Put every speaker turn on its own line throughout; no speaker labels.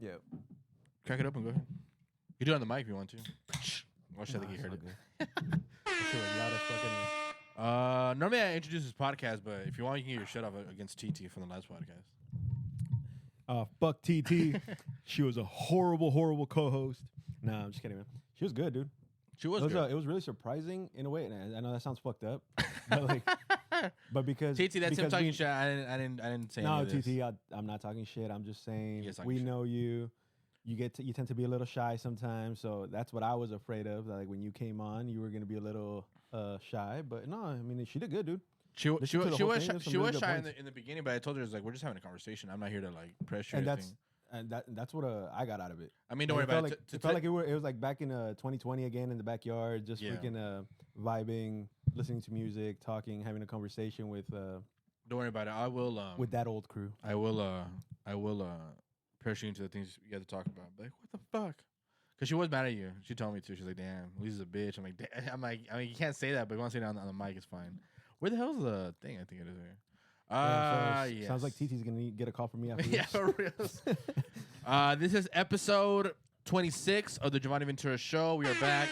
Yeah.
Crack it open. Go ahead. You do it on the mic if you want to. Watch that. I think you heard it.
Loud as fucking.
Normally I introduce this podcast, but if you want, you can get your shut off against TT from the last podcast.
Fuck TT. She was a horrible, horrible co-host. Nah, I'm just kidding, man. She was good, dude.
She was
It
good.
was really surprising in a way, and I know that sounds fucked up, but like, but because
TT, that's him
because
talking shit. I didn't say
No,
any of this.
TT, I'm not talking shit. I'm just saying
He is talking
we
shit.
know you. You tend to be a little shy sometimes, so that's what I was afraid of. Like when you came on, you were gonna be a little shy, but no, I mean she did good, dude.
She was
Listen to the whole thing, there's some
she
really
was
good
shy
points.
in the beginning, but I told her it's like we're just having a conversation. I'm not here to like pressure
And
anything.
that's what I got out of it.
I mean, don't worry
It felt
about
like,
it.
it felt like it was like back in 2020 again in the backyard, just
Yeah.
freaking vibing, listening to music, talking, having a conversation with
Don't worry about it. I will
that old crew.
I will pressure you into the things you have to talk about. Like, what the fuck? Because she was mad at you. She told me to. She's like, damn, Lisa's a bitch. I'm like, I mean, you can't say that, but if you want to say it on the mic, it's fine. Where the hell's the thing? I think it is here. Yes.
Sounds like TT's gonna get a call from me after
Yeah,
this.
for real. This is episode 26 of the Jovany Ventura Show. We are back.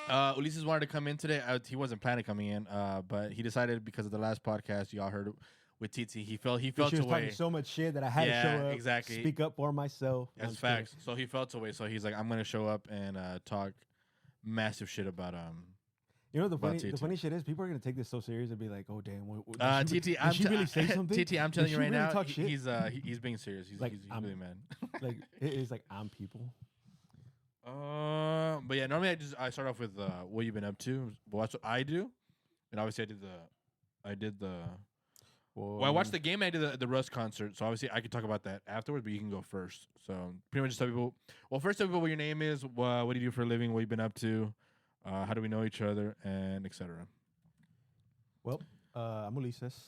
Ulises wanted to come in today. He wasn't planning coming in, but he decided because of the last podcast y'all heard with TT, he felt
She
away.
was talking so much shit that I had to show up,
exactly.
speak up for myself.
That's facts. So he felt away. So he's like, I'm gonna show up and talk massive shit about
You know the
About
funny shit is people are gonna take this so serious and be like, oh damn,
TT.
did she really say something?
TT, I'm
Did
telling
she
you right
really
now,
talk shit?
he's being serious. He's
Like,
he's
I'm-
really mad.
Like it's like I'm people.
But yeah, normally I start off with what you've been up to. Well, that's what I do, and obviously I did the. Well, I watched the game. And I did the Russ concert, so obviously I could talk about that afterwards. But you can go first. So pretty much just tell people. Well, first tell people what your name is. What do you do for a living? What you've been up to? How do we know each other? And etc.
Well, I'm Ulises.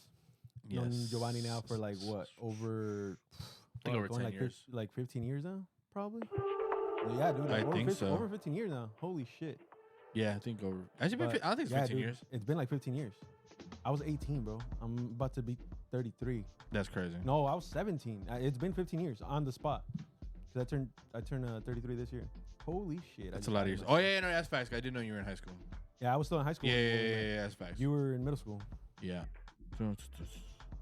Known Jovany now for like what over?
I think over
going
10
like
years.
like 15 years now, probably. Yeah, dude.
I
over
think
15,
so.
Over 15 years now. Holy shit.
Yeah, I think over. Actually,
But,
I don't think it's
yeah,
15
dude,
years.
It's been like 15 years. I was 18, bro. I'm about to be 33.
That's crazy.
No, I was 17. It's been 15 years on the spot. Cause I turned 33 this year. Holy shit.
That's a lot of years. Oh yeah, no, that's facts. I didn't know you were in high school.
Yeah, I was still in high school.
Yeah, that's facts.
You were in middle school.
Yeah.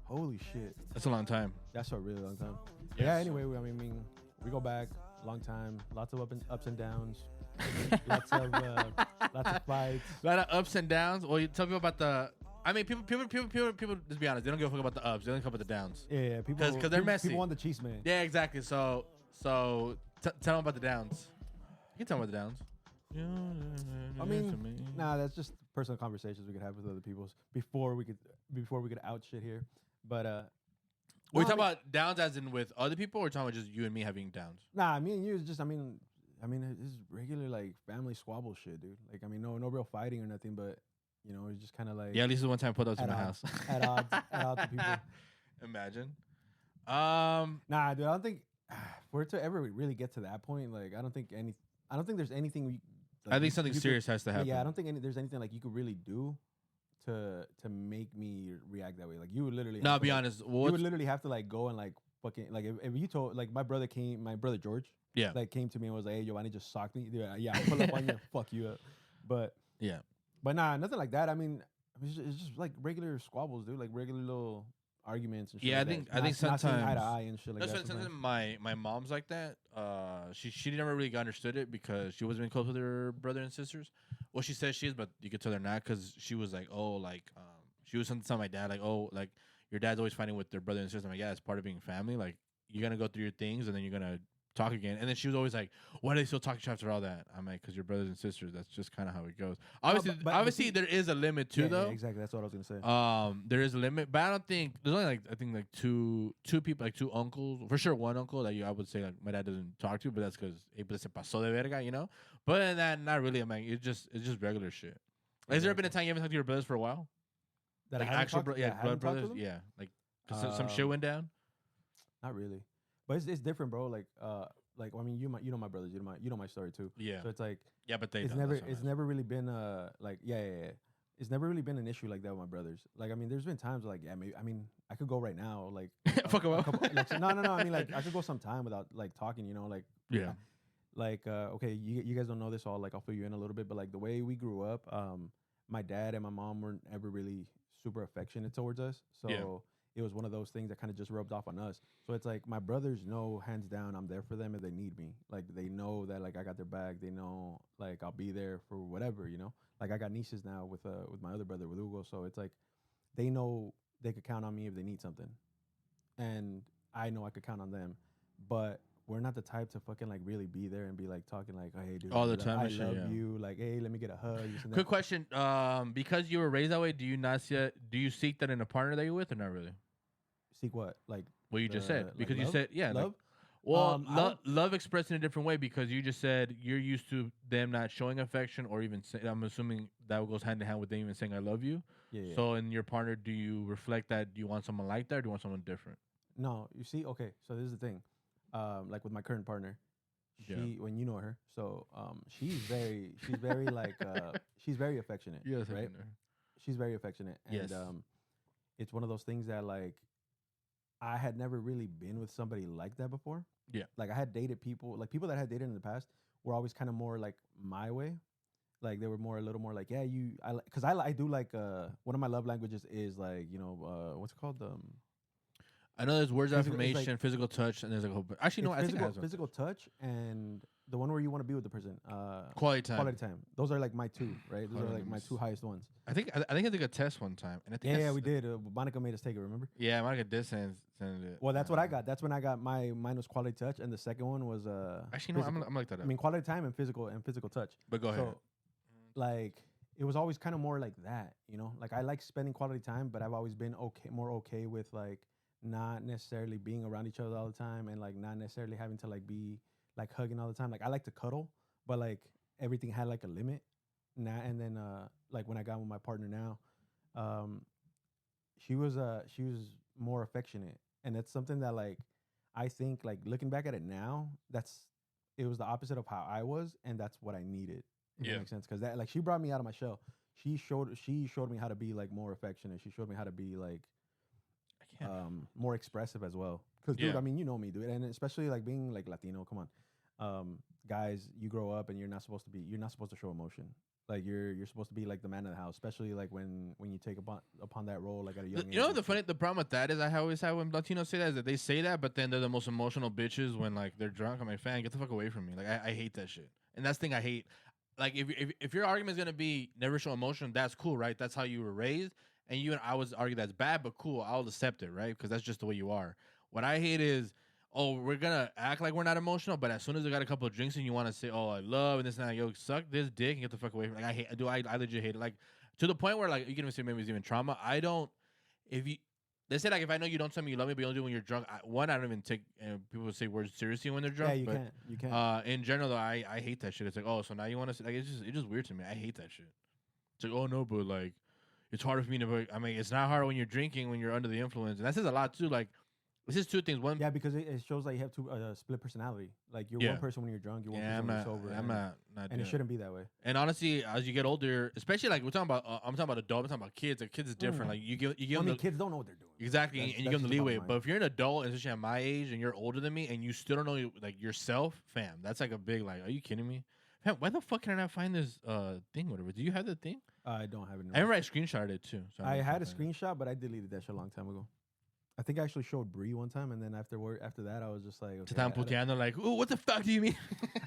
Holy shit.
That's a long time.
That's a really long time.
Yes.
Yeah, anyway, I mean, we go back a long time. Lots of ups and downs. lots of fights.
A lot of ups and downs. Well, you tell people about the. I mean, people. Let's be honest. They don't give a fuck about the ups. They only care about the downs.
Yeah, people.
'Cause they're messy.
People want the cheese man.
Yeah, exactly. So tell them about the downs. You can tell them about the downs.
I mean, nah, that's just personal conversations we could have with other people's before we could out shit here. But
we talking about downs as in with other people, or talking about just you and me having downs?
Nah, me and you is just I mean it's regular like family squabble shit, dude. Like I mean no real fighting or nothing, but you know it's just kind of like
Yeah, at least one time I pulled up to my house.
at odds to people.
Imagine.
Nah, dude, I don't think for it to ever really get to that point. Like I don't think there's anything we. Like,
I think something serious has to happen.
Yeah, I don't think there's anything like you could really do to make me react that way. Like you would literally.
No,
have
be
to,
honest.
you would literally have to like go and like fucking like if you told like my brother George.
Yeah.
Like came to me and was like, "Hey, Jovany just socked me." Yeah, I'll pull up on you, and fuck you up. But
yeah.
But nah, nothing like that. I mean, it's just like regular squabbles, dude. Like regular little arguments and shit.
Yeah,
like
I think
not seeing eye
sometimes
to eye and shit like
that's
that.
what sometimes my mom's like that. She never really understood it because she wasn't close with her brother and sisters. Well, she says she is, but you could tell they're not because she was like, oh, like she was something to my dad like, oh, like your dad's always fighting with their brother and sister. I'm like, yeah, it's part of being family. Like you're gonna go through your things and then you're gonna talk again. And then she was always like, why do they still talk to you after all that? I'm like, because you're brothers and sisters. That's just kind of how it goes. Obviously, obviously there is a limit too, though.
Yeah, exactly. That's what I was gonna say.
There is a limit, but I don't think there's only I think two people, like two uncles, for sure one uncle that I would say like my dad doesn't talk to, but that's because se pasó de verga, you know. But other than that, not really. I'm like, it's just regular shit. Has there been a time you haven't talked to your brothers for a while?
That
like
I haven't
actual
talked,
blood brothers,
to them?
yeah. Like some shit went down.
Not really, but it's different, bro. Like I mean, you know my brothers, you know my story too.
Yeah.
So it's like
Yeah, but
it's never really been like yeah. it's never really been an issue like that with my brothers. Like, I mean, there's been times like, yeah, maybe, I mean, I could go right now, like,
Fuck 'em
a
up.
couple, like, no, no, no. I mean, like, I could go some time without like talking, you know, like,
Yeah.
okay, you guys don't know this all, like, I'll fill you in a little bit, but like the way we grew up, my dad and my mom weren't ever really super affectionate towards us, so
Yeah.
it was one of those things that kind of just rubbed off on us. So it's like my brothers know hands down I'm there for them if they need me. Like they know that like I got their back. They know like I'll be there for whatever, you know. Like I got nieces now with my other brother with Hugo, so it's like they know they could count on me if they need something, and I know I could count on them. But we're not the type to fucking like really be there and be like talking like, oh, hey, dude,
All the
like,
time
I
and shit,
love
yeah.
you. Like, hey, let me get a hug. This and that.
Quick question. Because you were raised that way, do you seek that in a partner that you're with or not really?
Seek what? Like
What you just said.
like
Because you
love?
said, yeah. Like,
Love?
well,
I don't-
love expressed in a different way because you just said you're used to them not showing affection or even I'm assuming that goes hand in hand with them even saying I love you.
yeah.
So in your partner, do you reflect that? Do you want someone like that or do you want someone different?
No, you see, okay, so this is the thing. Like with my current partner, she
Yeah.
when you know her, so she's very like she's very affectionate.
Yes,
right? She's very affectionate. And
Yes.
it's one of those things that like I had never really been with somebody like that before.
Yeah.
Like I had dated people, like people that I had dated in the past were always kind of more like my way. Like they were more a little more like, yeah, because I do like one of my love languages is like, you know, what's it called?
I know there's words of
Physical- it's like-
affirmation, physical touch, and there's like a whole. Actually, no,
It's
I think I have
physical touch and the one where you want to be with the person.
quality time.
Quality time. Those are like my two, right? Those
Hold
are
on,
like
let
my
me
two highest ones.
I think I took a test one time, and I think
Yeah, we did. Monica made us take it. Remember?
Yeah, Monica did send it.
Well, that's what I got. That's when I got mine was quality touch, and the second one was
Actually, no,
physical.
I'm like that.
I mean, quality time and physical touch.
But go ahead.
So, like, it was always kind of more like that, you know. Like I like spending quality time, but I've always been more okay with like not necessarily being around each other all the time, and like not necessarily having to like be like hugging all the time. Like I like to cuddle, but like everything had like a limit. And then like when I got with my partner now, she was more affectionate, and it's something that like I think like looking back at it now, it was the opposite of how I was, and that's what I needed. If that makes sense, because that like she brought me out of my shell. She showed me how to be like more affectionate. She showed me how to be like more expressive as well. Because dude, I mean, you know me, dude, and especially like being like Latino. Come on, guys, you grow up and you're not supposed to show emotion. Like you're supposed to be like the man of the house, especially like when you take upon that role like at a young age.
You know the problem with that is I always have when Latinos say that is that they say that, but then they're the most emotional bitches when like they're drunk. I'm like, fan, get the fuck away from me. Like I hate that shit, and that's the thing I hate. Like if your argument is gonna be never show emotion, that's cool, right? That's how you were raised, and you and I would argue that's bad, but cool, I'll accept it, right? Because that's just the way you are. What I hate is, oh, we're gonna act like we're not emotional, but as soon as we got a couple of drinks and you want to say, oh, I love and this and that, yo, suck this dick and get the fuck away from me. Like I legit hate it. Like to the point where like you can even say maybe it's even trauma. I don't. If you they say like if I know you don't tell me you love me, but you don't do it when you're drunk. I don't even take people say words seriously when they're drunk.
Yeah, you can't.
In general, though, I hate that shit. It's like, oh, so now you want to like it's just weird to me. I hate that shit. It's like, oh no, but like it's harder for me to. I mean, it's not hard when you're drinking when you're under the influence, and that says a lot too. Like this is two things. One,
Yeah, because it shows like you have two split personality. Like you're one person when you're drunk, you're one person when you're sober.
I'm not
and it shouldn't be that way.
And honestly, as you get older, especially like we're talking about, I'm talking about adults. I'm talking about kids. Like kids is different. Like you give
I
them
mean, kids don't know what they're doing.
Exactly, and you give them the
just the
leeway.
bottom
But
line.
if you're an adult, especially at my age, and you're older than me, and you still don't know like yourself, fam, that's like a big like. Are you kidding me? Fam, why the fuck can I not find this thing? Whatever. Do you have the thing?
I don't have it.
I remember I screenshotted it too. So
I had a
screen.
screenshot, but I deleted that shit a long time ago. I think I actually showed Bree one time, and then after that, I was just like, okay,
Like, ooh, what the fuck do you mean?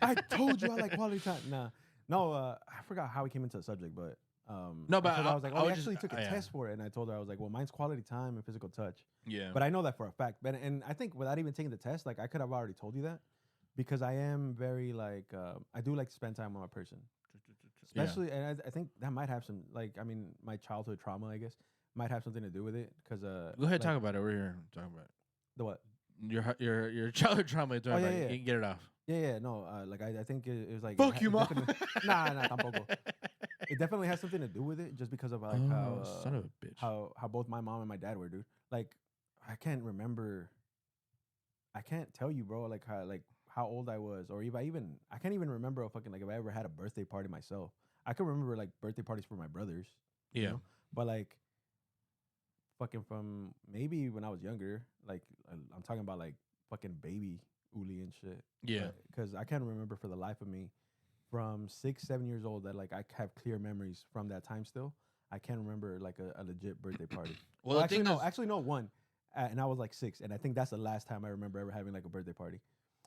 I told you I like quality time. No, I forgot how we came into the subject, but
No, but
I was like,
I
oh,
was
I actually
just-
took a test for it, and I told her I was like, well, mine's quality time and physical touch.
Yeah.
But I know that for a fact. But and I think without even taking the test, like I could have already told you that, because I am very like I do like to spend time with my person, especially, and I think that might have some like I mean my childhood trauma, I guess, might have something to do with it. Because
Go ahead,
like,
talk about it. We're here. Talk about it.
the what?
Your childhood trauma. You're talking about.
yeah.
You can get it off.
Yeah, no, like I think it was like
Fuck you, mom.
Nah, tampoco. It definitely has something to do with it, just because of like how
son of a bitch.
how both my mom and my dad were, dude. Like I can't tell you, bro, like how old I was, or if I can't even remember if I ever had a birthday party myself. I can remember like birthday parties for my brothers.
Yeah.
You know? But like, fucking from maybe when I was younger, like I'm talking about like fucking baby Uli and shit.
Yeah.
Because I can't remember for the life of me from 6, 7 years old that like I have clear memories from that time still. I can't remember like a legit birthday party.
Well,
actually no, one. And I was like 6, and I think that's the last time I remember ever having like a birthday party.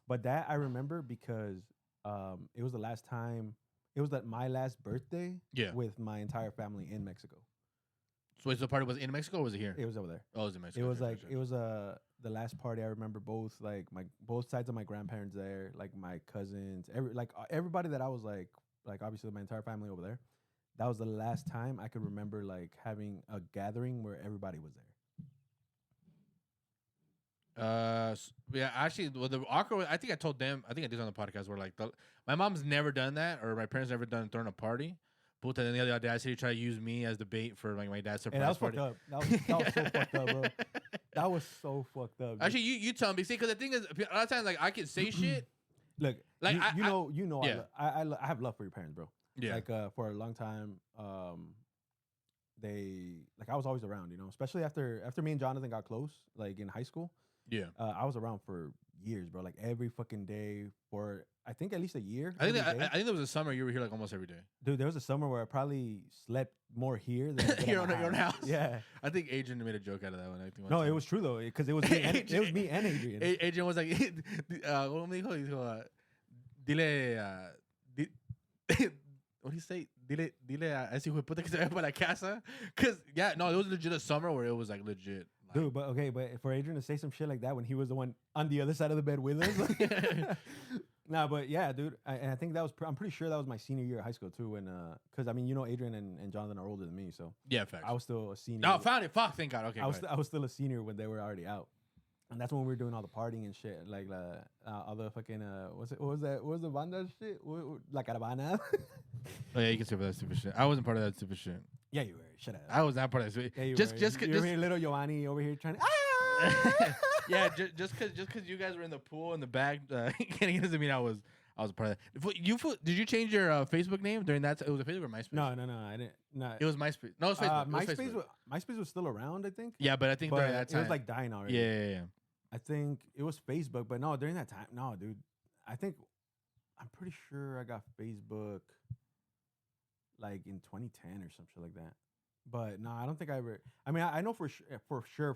But that I remember because it was the last time. It was my last birthday with my entire family in Mexico.
So the party was in Mexico or was it here?
It was over there.
Oh, it was in Mexico.
It was like it was the last party I remember. Both like both sides of my grandparents there, like my cousins, everybody that I was like obviously my entire family over there. That was the last time I could remember like having a gathering where everybody was there.
Yeah, actually, well, the awkward. I think I told them. I think I did on the podcast where like my mom's never done that, or my parents never thrown a party. But then the other day, I said he tried to use me as the bait for like my dad's surprise
party. That was so fucked up, bro. That was so fucked up. Dude.
Actually, you tell me, see, because the thing is, a lot of times like I can say shit.
Look, like you know,
yeah.
I have love for your parents, bro.
Yeah.
Like for a long time, they like I was always around, you know, especially after me and Jonathan got close, like in high school.
Yeah.
I was around for years, bro. Like every fucking day for I think at least a year.
I think there was a summer you were here like almost every day.
Dude, there was a summer where I probably slept more here than
your own house.
Yeah.
I think Adrian made a joke out of that one. I think.
No, it was true though, because it was me and Adrian.
Adrian was like, "What me dijo? Dile, what do you say? Dile a ese hijo de puta que se vaya para la casa." Because yeah, no, it was legit a summer where it was like legit.
Dude, but for Adrian to say some shit like that when he was the one on the other side of the bed with us, nah, but yeah, dude, I think that was I'm pretty sure that was my senior year of high school too, and because I mean, you know, Adrian and Jonathan are older than me, so
yeah, facts.
I was still a senior.
Oh, found it. Fuck, thank God. Okay,
I was still a senior when they were already out, and that's when we were doing all the partying and shit, like all the fucking what was the banda shit, La Caravana.
Oh yeah, you can say for that stupid shit. I wasn't part of that stupid shit.
Yeah, you were. Shut up.
I was not part of that.
Yeah,
just
here, little Giovanni over here trying to.
Yeah, just because you guys were in the pool in the bag, getting doesn't mean I was a part of that. Did you change your Facebook name during that? It was a Facebook or MySpace?
No, I didn't. No,
it was MySpace. No, it was Facebook.
MySpace was still around, I think.
Yeah, but I think during that time
it was like dying already.
Yeah.
I think it was Facebook, but no, during that time, no, dude. I'm pretty sure I got Facebook like in 2010 or some shit like that. But no, I don't think I ever. I mean, I know for sure,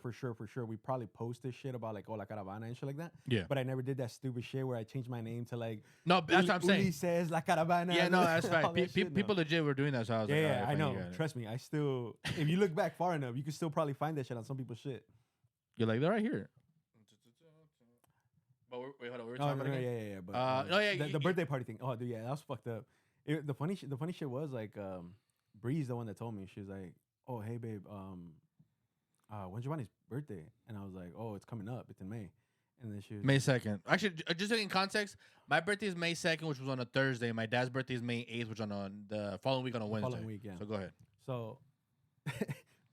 we probably posted shit about like La Caravana and shit like that.
Yeah.
But I never did that stupid shit where I changed my name to like.
No, that's what I'm saying.
Ulises, La Caravana.
Yeah, no, that's right. People legit were doing that, so I was like,
yeah, I know. Trust me, I still. If you look back far enough, you can still probably find that shit on some people's shit.
You're like, they're right here. But wait, hold on. We were talking about
yeah. But the birthday party thing. Oh, dude, yeah, that was fucked up. The funny shit was like, Bree's the one that told me. She was like, "Oh, hey, babe, when's Giovanni's birthday?" And I was like, "Oh, it's coming up. It's in May." And then she was
May 2nd. Actually, just in context, my birthday is May 2nd, which was on a Thursday. My dad's birthday is May 8th, which was on the following week on a Wednesday.
Following week, yeah.
So go ahead.
So,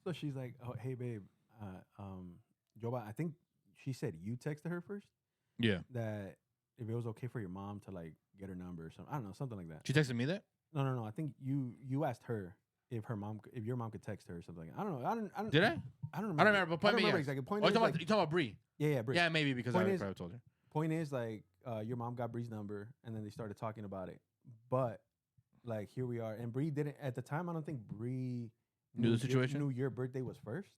so she's like, "Oh, hey, babe, Joba." I think she said you texted her first.
Yeah.
That if it was okay for your mom to like get her number or something. I don't know, something like that.
She texted me that?
No. I think you asked her if your mom could text her or something like that. I don't know. I don't.
Did I?
I don't remember.
I don't remember. But
I don't remember exactly. Point is,
you talking about Bree?
Yeah, Bree.
Yeah, maybe because I probably told her.
Point is, like, your mom got Bree's number, and then they started talking about it. But like, here we are, and Bree didn't at the time. I don't think Bree
knew the situation.
Knew your birthday was first.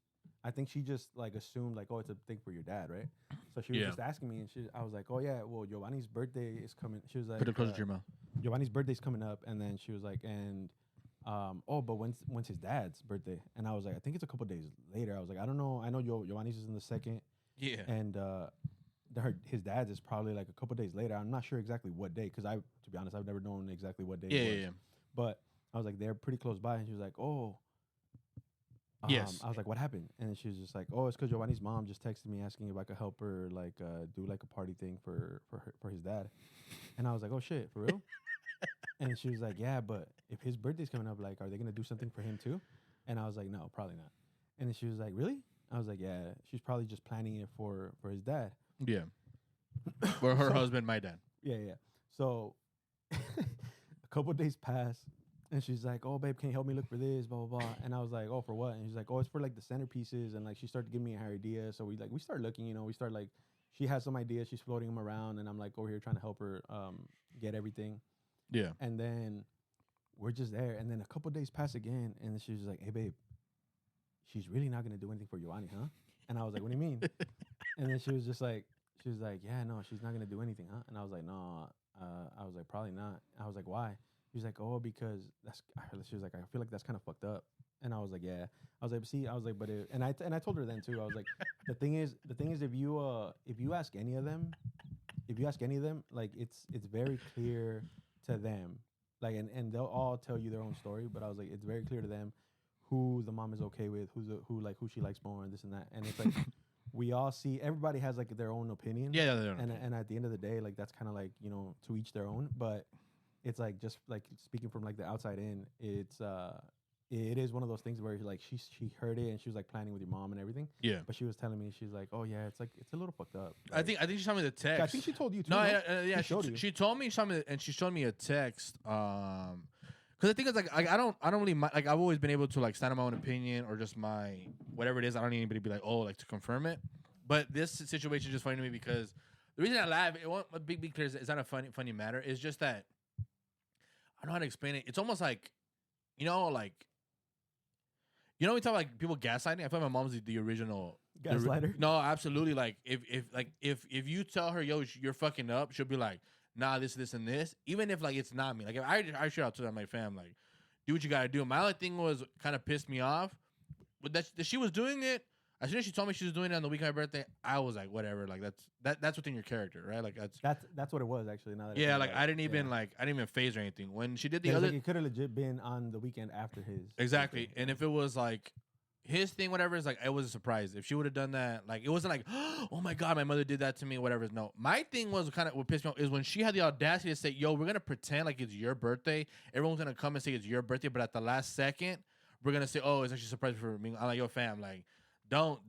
I think she just like assumed like, oh, it's a thing for your dad, right? So she was just asking me, and I was like, oh yeah, well, Giovanni's birthday is coming. She was like,
put it closer to your mouth.
Giovanni's birthday's coming up, and then she was like, and but when's his dad's birthday? And I was like, I think it's a couple days later. I was like, I don't know. I know Giovanni's is in the 2nd.
Yeah.
And his dad's is probably like a couple days later. I'm not sure exactly what day, because to be honest, I've never known exactly what day it was. Yeah. But I was like, they're pretty close by, and she was like, oh.
Yes.
I was like, what happened? And she was just like, oh, it's because Giovanni's mom just texted me asking if I could help her like do like a party thing for his dad. And I was like, oh shit, for real? And she was like, yeah, but if his birthday's coming up, like, are they gonna do something for him too? And I was like, no, probably not. And then she was like, really? I was like, yeah, she's probably just planning it for his dad.
Yeah. For her husband, my dad.
Yeah. So a couple days passed, And she's like, "Oh, babe, can you help me look for this?" Blah blah blah. And I was like, "Oh, for what?" And she's like, "Oh, it's for like the centerpieces." And like she started giving me her idea. So we start looking. We start like she has some ideas. She's floating them around, and I'm like over here trying to help her get everything.
Yeah.
And then we're just there. And then a couple days pass again, and then she was like, "Hey, babe, she's really not gonna do anything for Jovany, huh?" And I was like, "What do you mean?" And then she was like, "Yeah, no, she's not gonna do anything, huh?" And I was like, "No." I was like, "Probably not." I was like, "Why?" She was like, "Oh, because she was like, I feel like that's kind of fucked up." And I was like, "Yeah." I was like, "See," I was like, "But it," and I told her then too. I was like, "The thing is, if you ask any of them, like it's very clear to them, like, and they'll all tell you their own story. But I was like, it's very clear to them who the mom is okay with, who she likes more, and this and that. And it's like." We all see everybody has like their own opinion.
Yeah,
and at the end of the day, like that's kind of like to each their own. But it's like just like speaking from like the outside in, it is one of those things where like she heard it and she was like planning with your mom and everything.
Yeah.
But she was telling me she's like, "Oh yeah, it's like it's a little fucked up."
Like, I think she told me the text.
I think she told you too.
No,
no?
yeah, she told me something, and she showed me a text. Because I think it's like I don't really like I've always been able to like stand on my own opinion or just my whatever it is. I don't need anybody to be like, oh, like to confirm it. But this situation is just funny to me because the reason I laugh, it won't be clear, it's not a funny matter. It's just that I don't know how to explain it. It's almost like like we talk like people gaslighting. I feel like my mom's the original
gaslighter.
No, absolutely. Like if you tell her, yo, you're fucking up, she'll be like, nah, this, and this. Even if like it's not me. Like if I shout out to my fam, like, do what you gotta do. My only thing was kind of pissed me off. But that she was doing it. As soon as she told me she was doing it on the week of my birthday, I was like, whatever. Like that's within your character, right? Like
that's what it was actually. Now that
yeah, like I didn't even phase or anything. When she did the other,
like it could have legit been on the weekend after his.
Exactly, birthday. And if it was like his thing, whatever, is like it was a surprise. If she would have done that, like it wasn't like, oh my god, my mother did that to me, whatever. No, my thing was kind of what pissed me off is when she had the audacity to say, yo, we're gonna pretend like it's your birthday. Everyone's gonna come and say it's your birthday, but at the last second, we're gonna say, oh, it's actually a surprise for me. I'm like, yo, fam, like, don't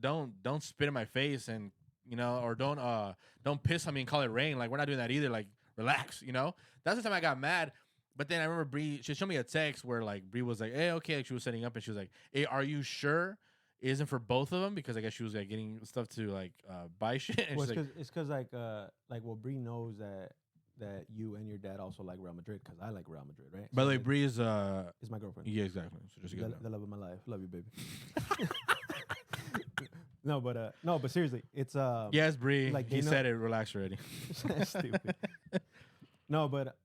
spit in my face and or don't piss on me and call it rain. Like we're not doing that either. Like relax, That's the time I got mad. But then I remember Bree, she showed me a text where like Bree was like, "Hey, okay," like she was setting up and she was like, "Hey, are you sure it isn't for both of them?" Because I guess she was like getting stuff to like buy shit. And
well, it's because like well, Bree knows that you and your dad also like Real Madrid because I like Real Madrid, right?
By the way,
like,
Bree is
my girlfriend.
Yeah, exactly. So just
the love of my life. Love you, baby. No, but seriously, it's
yes, Bree. Like he said it. Relax already.
Stupid. No, but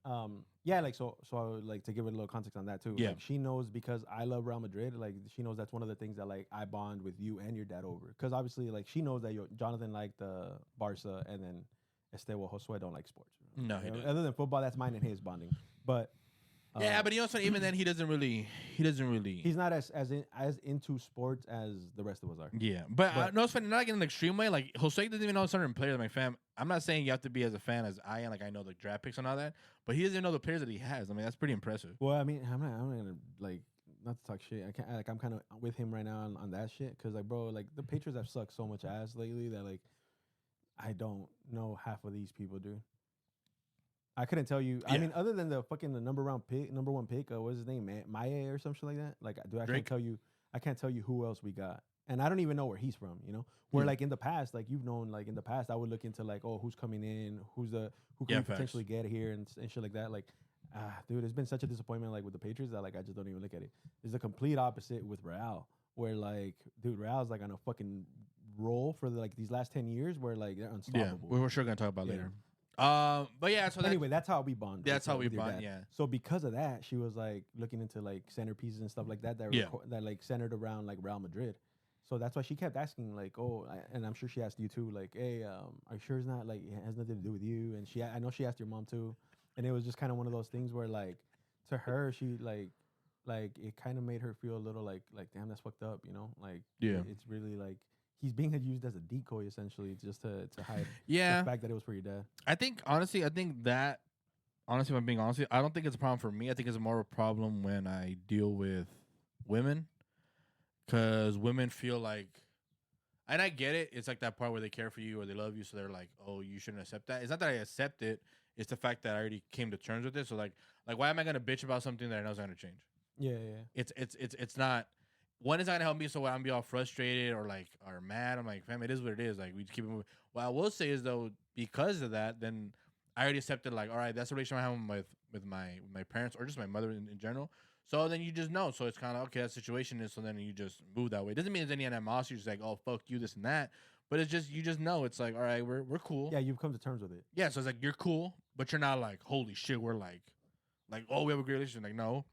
yeah, like so I would like to give it a little context on that too.
Yeah.
Like she knows because I love Real Madrid. Like she knows that's one of the things that like I bond with you and your dad over. Because obviously, like she knows that Jonathan liked Barca, and then Esteban Josue don't like sports.
No, he
other than football, that's mine and his bonding. But
yeah, but even then he doesn't really.
He's not as into sports as the rest of us are.
Yeah, but no, it's funny. Not like in an extreme way. Like Jose doesn't even know certain players in my fam. I'm not saying you have to be as a fan as I am. Like I know the draft picks and all that, but he doesn't even know the players that he has. I mean, that's pretty impressive.
Well, I mean, I'm not gonna like not to talk shit. I can't like I'm kind of with him right now on that shit because like bro, like the Patriots have sucked so much ass lately that like I don't know half of these people, dude. I couldn't tell you. Yeah. I mean, other than the number one pick, what's his name, Maya or something like that. Like, dude, I can't tell you who else we got, and I don't even know where he's from. Where like in the past, like you've known, like in the past, I would look into like, oh, who's coming in, who can we potentially get here, and shit like that. Like, dude, it's been such a disappointment, like with the Patriots that like I just don't even look at it. It's the complete opposite with Real, where like, dude, Real's like on a fucking roll for like these last 10 years, where like they're unstoppable.
Yeah, we're sure gonna talk about later. But yeah, so
anyway, that's how we bond.
That's how we bond. Yeah.
So because of that, she was like looking into like centerpieces and stuff like that that like centered around like Real Madrid. So that's why she kept asking like, oh, and I'm sure she asked you too, like, hey, are you sure it's not like it has nothing to do with you? And I know she asked your mom too, and it was just kind of one of those things where like to her she like it kind of made her feel a little like damn, that's fucked up, like it's really like. He's being used as a decoy, essentially, just to hide the fact that it was for your dad.
I think, honestly, if I'm being honest, I don't think it's a problem for me. I think it's more of a problem when I deal with women. Because women feel like, and I get it, it's like that part where they care for you or they love you, so they're like, oh, you shouldn't accept that. It's not that I accept it. It's the fact that I already came to terms with it. So like why am I gonna bitch about something that I know is not gonna change?
Yeah, yeah.
It's not. One is not gonna help me, so I'm be all frustrated or mad. I'm like, fam, it is what it is. Like we just keep it moving. What I will say is though, because of that, then I already accepted like, all right, that's the relationship I have with my parents or just my mother in general. So then you just know. So it's kind of okay. That situation is. So then you just move that way. It doesn't mean there's any animosity. You're just like, oh fuck you, this and that. But it's just you just know. It's like, all right, we're cool.
Yeah, you've come to terms with it.
Yeah. So it's like you're cool, but you're not like, holy shit, we're like oh, we have a great relationship. Like no.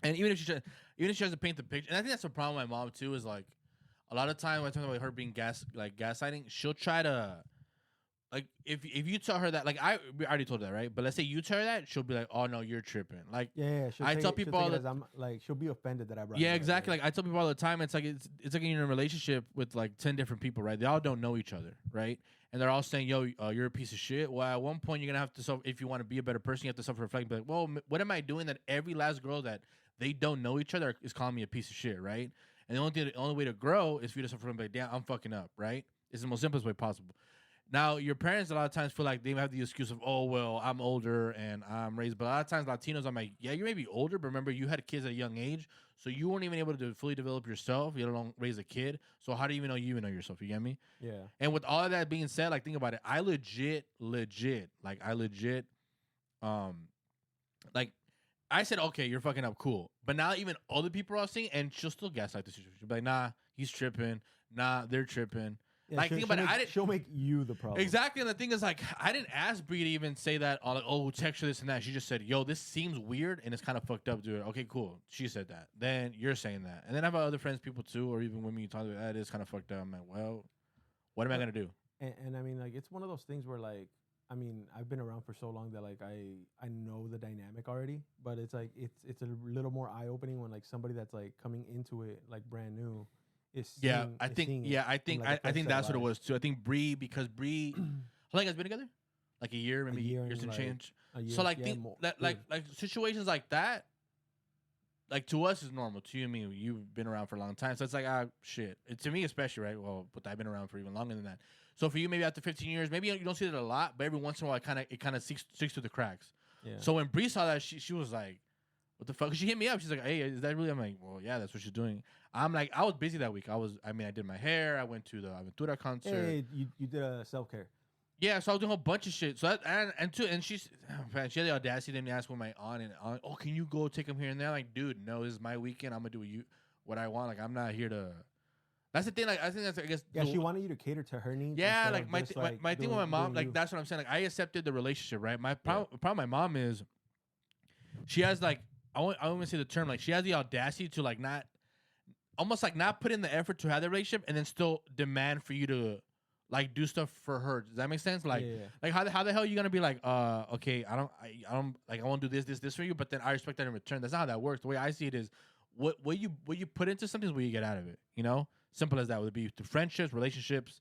And even if she has to paint the picture, and I think that's the problem with my mom too. Is like a lot of time when I talk about her being gaslighting, she'll try to. Like if you tell her that, like we already told her that, right? But let's say you tell her that, she'll be like, "Oh no, you're tripping." Like
yeah,
I tell people all the
I'm like she'll be offended that I brought.
Yeah, exactly. Like I tell people all the time, it's like you're in a relationship with like 10 different people, right? They all don't know each other, right? And they're all saying, "Yo, you're a piece of shit." Well, at one point, you're gonna have to if you want to be a better person, you have to self-reflect and be like, "Well, what am I doing that every last girl that they don't know each other is calling me a piece of shit, right?" And the only way to grow is for you to self-reflect and be like, "Damn, I'm fucking up," right? It's the most simplest way possible. Now, your parents a lot of times feel like they have the excuse of, oh, well, I'm older and I'm raised. But a lot of times Latinos, I'm like, yeah, you may be older, but remember, you had kids at a young age. So you weren't even able to fully develop yourself. You don't raise a kid. So how do you even know yourself? You get me?
Yeah.
And with all of that being said, like, think about it. I legit, like, I said, okay, you're fucking up, cool. But now even other people are seeing, and she'll still gaslight the situation. She'll be like, nah, he's tripping. Nah, they're tripping.
Yeah,
like, think about it.
She'll make you the problem.
Exactly. And the thing is, like, I didn't ask Bree to even say that, like, oh, text her this and that. She just said, yo, this seems weird and it's kind of fucked up, dude. Okay, cool. She said that. Then you're saying that. And then I have other friends, people too, or even women you talk to, that is kind of fucked up. I'm like, well, what am I going to do?
And I mean, like, it's one of those things where, like, I mean, I've been around for so long that, like, I know the dynamic already. But it's, like, it's a little more eye-opening when, like, somebody that's, like, coming into it, like, brand new.
I think that's what it was too. I think because Bree, how long has been together? Like a year, maybe years and change. So like like situations like that, like to us is normal. To you and me, you've been around for a long time, so it's like shit. To me especially, right? Well, but I've been around for even longer than that. So for you, maybe after 15 years, maybe you don't see it a lot, but every once in a while, it kind of sticks through the cracks. Yeah. So when Bree saw that, she was like, what the fuck? She hit me up. She's like, hey, is that really? I'm like, well, yeah, that's what she's doing. I'm like, I was busy that week. I did my hair. I went to the Aventura concert.
Hey, you did a self-care.
Yeah, so I was doing a whole bunch of shit. So she had the audacity to ask with my aunt and oh, can you go take him here and there? I'm like, dude, no, this is my weekend. I'm gonna do what I want. Like, I'm not here to. That's the thing. Like, I think that's, I guess.
Yeah, she wanted you to cater to her needs.
Yeah, like my thing with my mom, like that's what I'm saying. Like, I accepted the relationship, right? My problem with my mom is she has like. I won't even say the term, like she has the audacity to like not put in the effort to have the relationship and then still demand for you to like do stuff for her. Does that make sense? Like, like how the hell are you gonna be like, okay, I don't like I won't do this for you, but then I respect that in return. That's not how that works. The way I see it is, what you put into something is what you get out of it. You know, simple as that. Would be through friendships, relationships,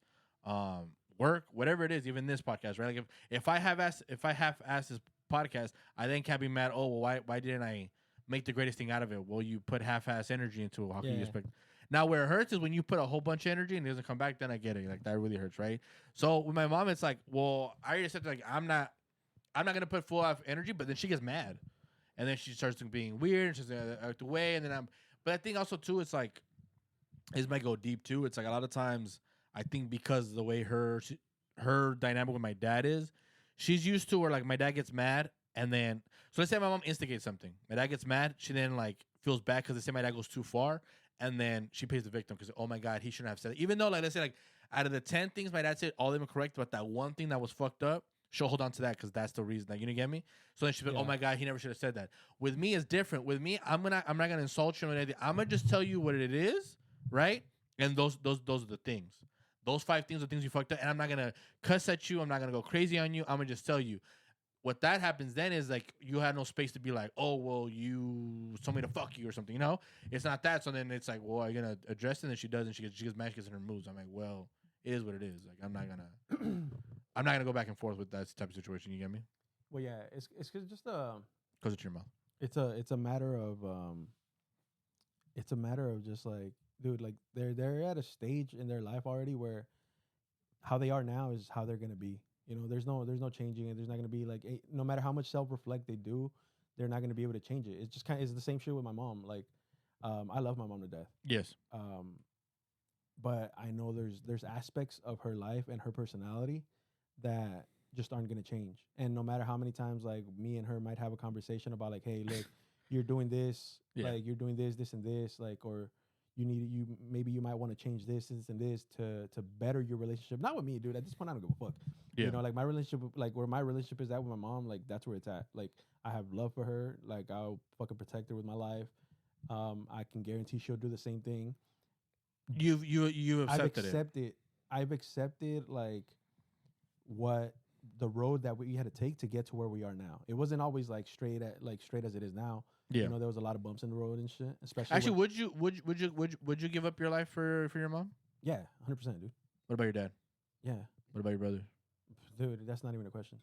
work, whatever it is. Even this podcast, right? Like if I half-assed this podcast, I then can't be mad. Oh, well, why didn't I make the greatest thing out of it? Well, you put half-ass energy into it. How can you expect? Now, where it hurts is when you put a whole bunch of energy and it doesn't come back. Then I get it. Like that really hurts, right? So with my mom, it's like, well, I already said like I'm not gonna put full off energy, but then she gets mad, and then she starts being weird. And she's act away, and then But I think also too, it's like this might go deep too. It's like a lot of times I think because the way her dynamic with my dad is, she's used to where like my dad gets mad. And then, so let's say my mom instigates something. My dad gets mad. She then like feels bad because they say my dad goes too far. And then she pays the victim because, oh my God, he shouldn't have said it. Even though, like, let's say, like, out of the 10 things my dad said, all of them are correct, but that one thing that was fucked up, she'll hold on to that because that's the reason. Like, you get me? So then she's like, oh my God, he never should have said that. With me, it's different. With me, I'm not gonna insult you or anything. I'm gonna just tell you what it is, right? And those are the things. Those 5 things are things you fucked up. And I'm not gonna cuss at you. I'm not gonna go crazy on you. I'm gonna just tell you. What that happens then is like you have no space to be like, oh well, you told me to fuck you or something, you know? It's not that. So then it's like, well, are you gonna address it? And she does, and she gets mad, she gets in her moods. I'm like, well, it is what it is. Like I'm not gonna go back and forth with that type of situation. You get me?
Well, yeah, it's because just
because it's your mouth.
It's a matter of just like, dude, like they're at a stage in their life already where how they are now is how they're gonna be. There's no changing it. There's not gonna be like no matter how much self reflect they do, they're not gonna be able to change it. It's just it's the same shit with my mom. Like, I love my mom to death.
Yes.
But I know there's aspects of her life and her personality that just aren't gonna change. And no matter how many times like me and her might have a conversation about like, hey, look, you're doing this, like you're doing this and this, like, or maybe you might want to change this and this to better your relationship. Not with me, dude. At this point, I don't give a fuck. Yeah. Like my relationship, like where my relationship is at with my mom, like that's where it's at. Like I have love for her. Like I'll fucking protect her with my life. I can guarantee she'll do the same thing.
You've accepted it.
I've accepted like what the road that we had to take to get to where we are now. It wasn't always like straight as it is now. Yeah, there was a lot of bumps in the road and shit. Especially
actually, would you give up your life for your mom?
Yeah, 100%, dude.
What about your dad?
Yeah.
What about your brother?
Dude, that's not even a question.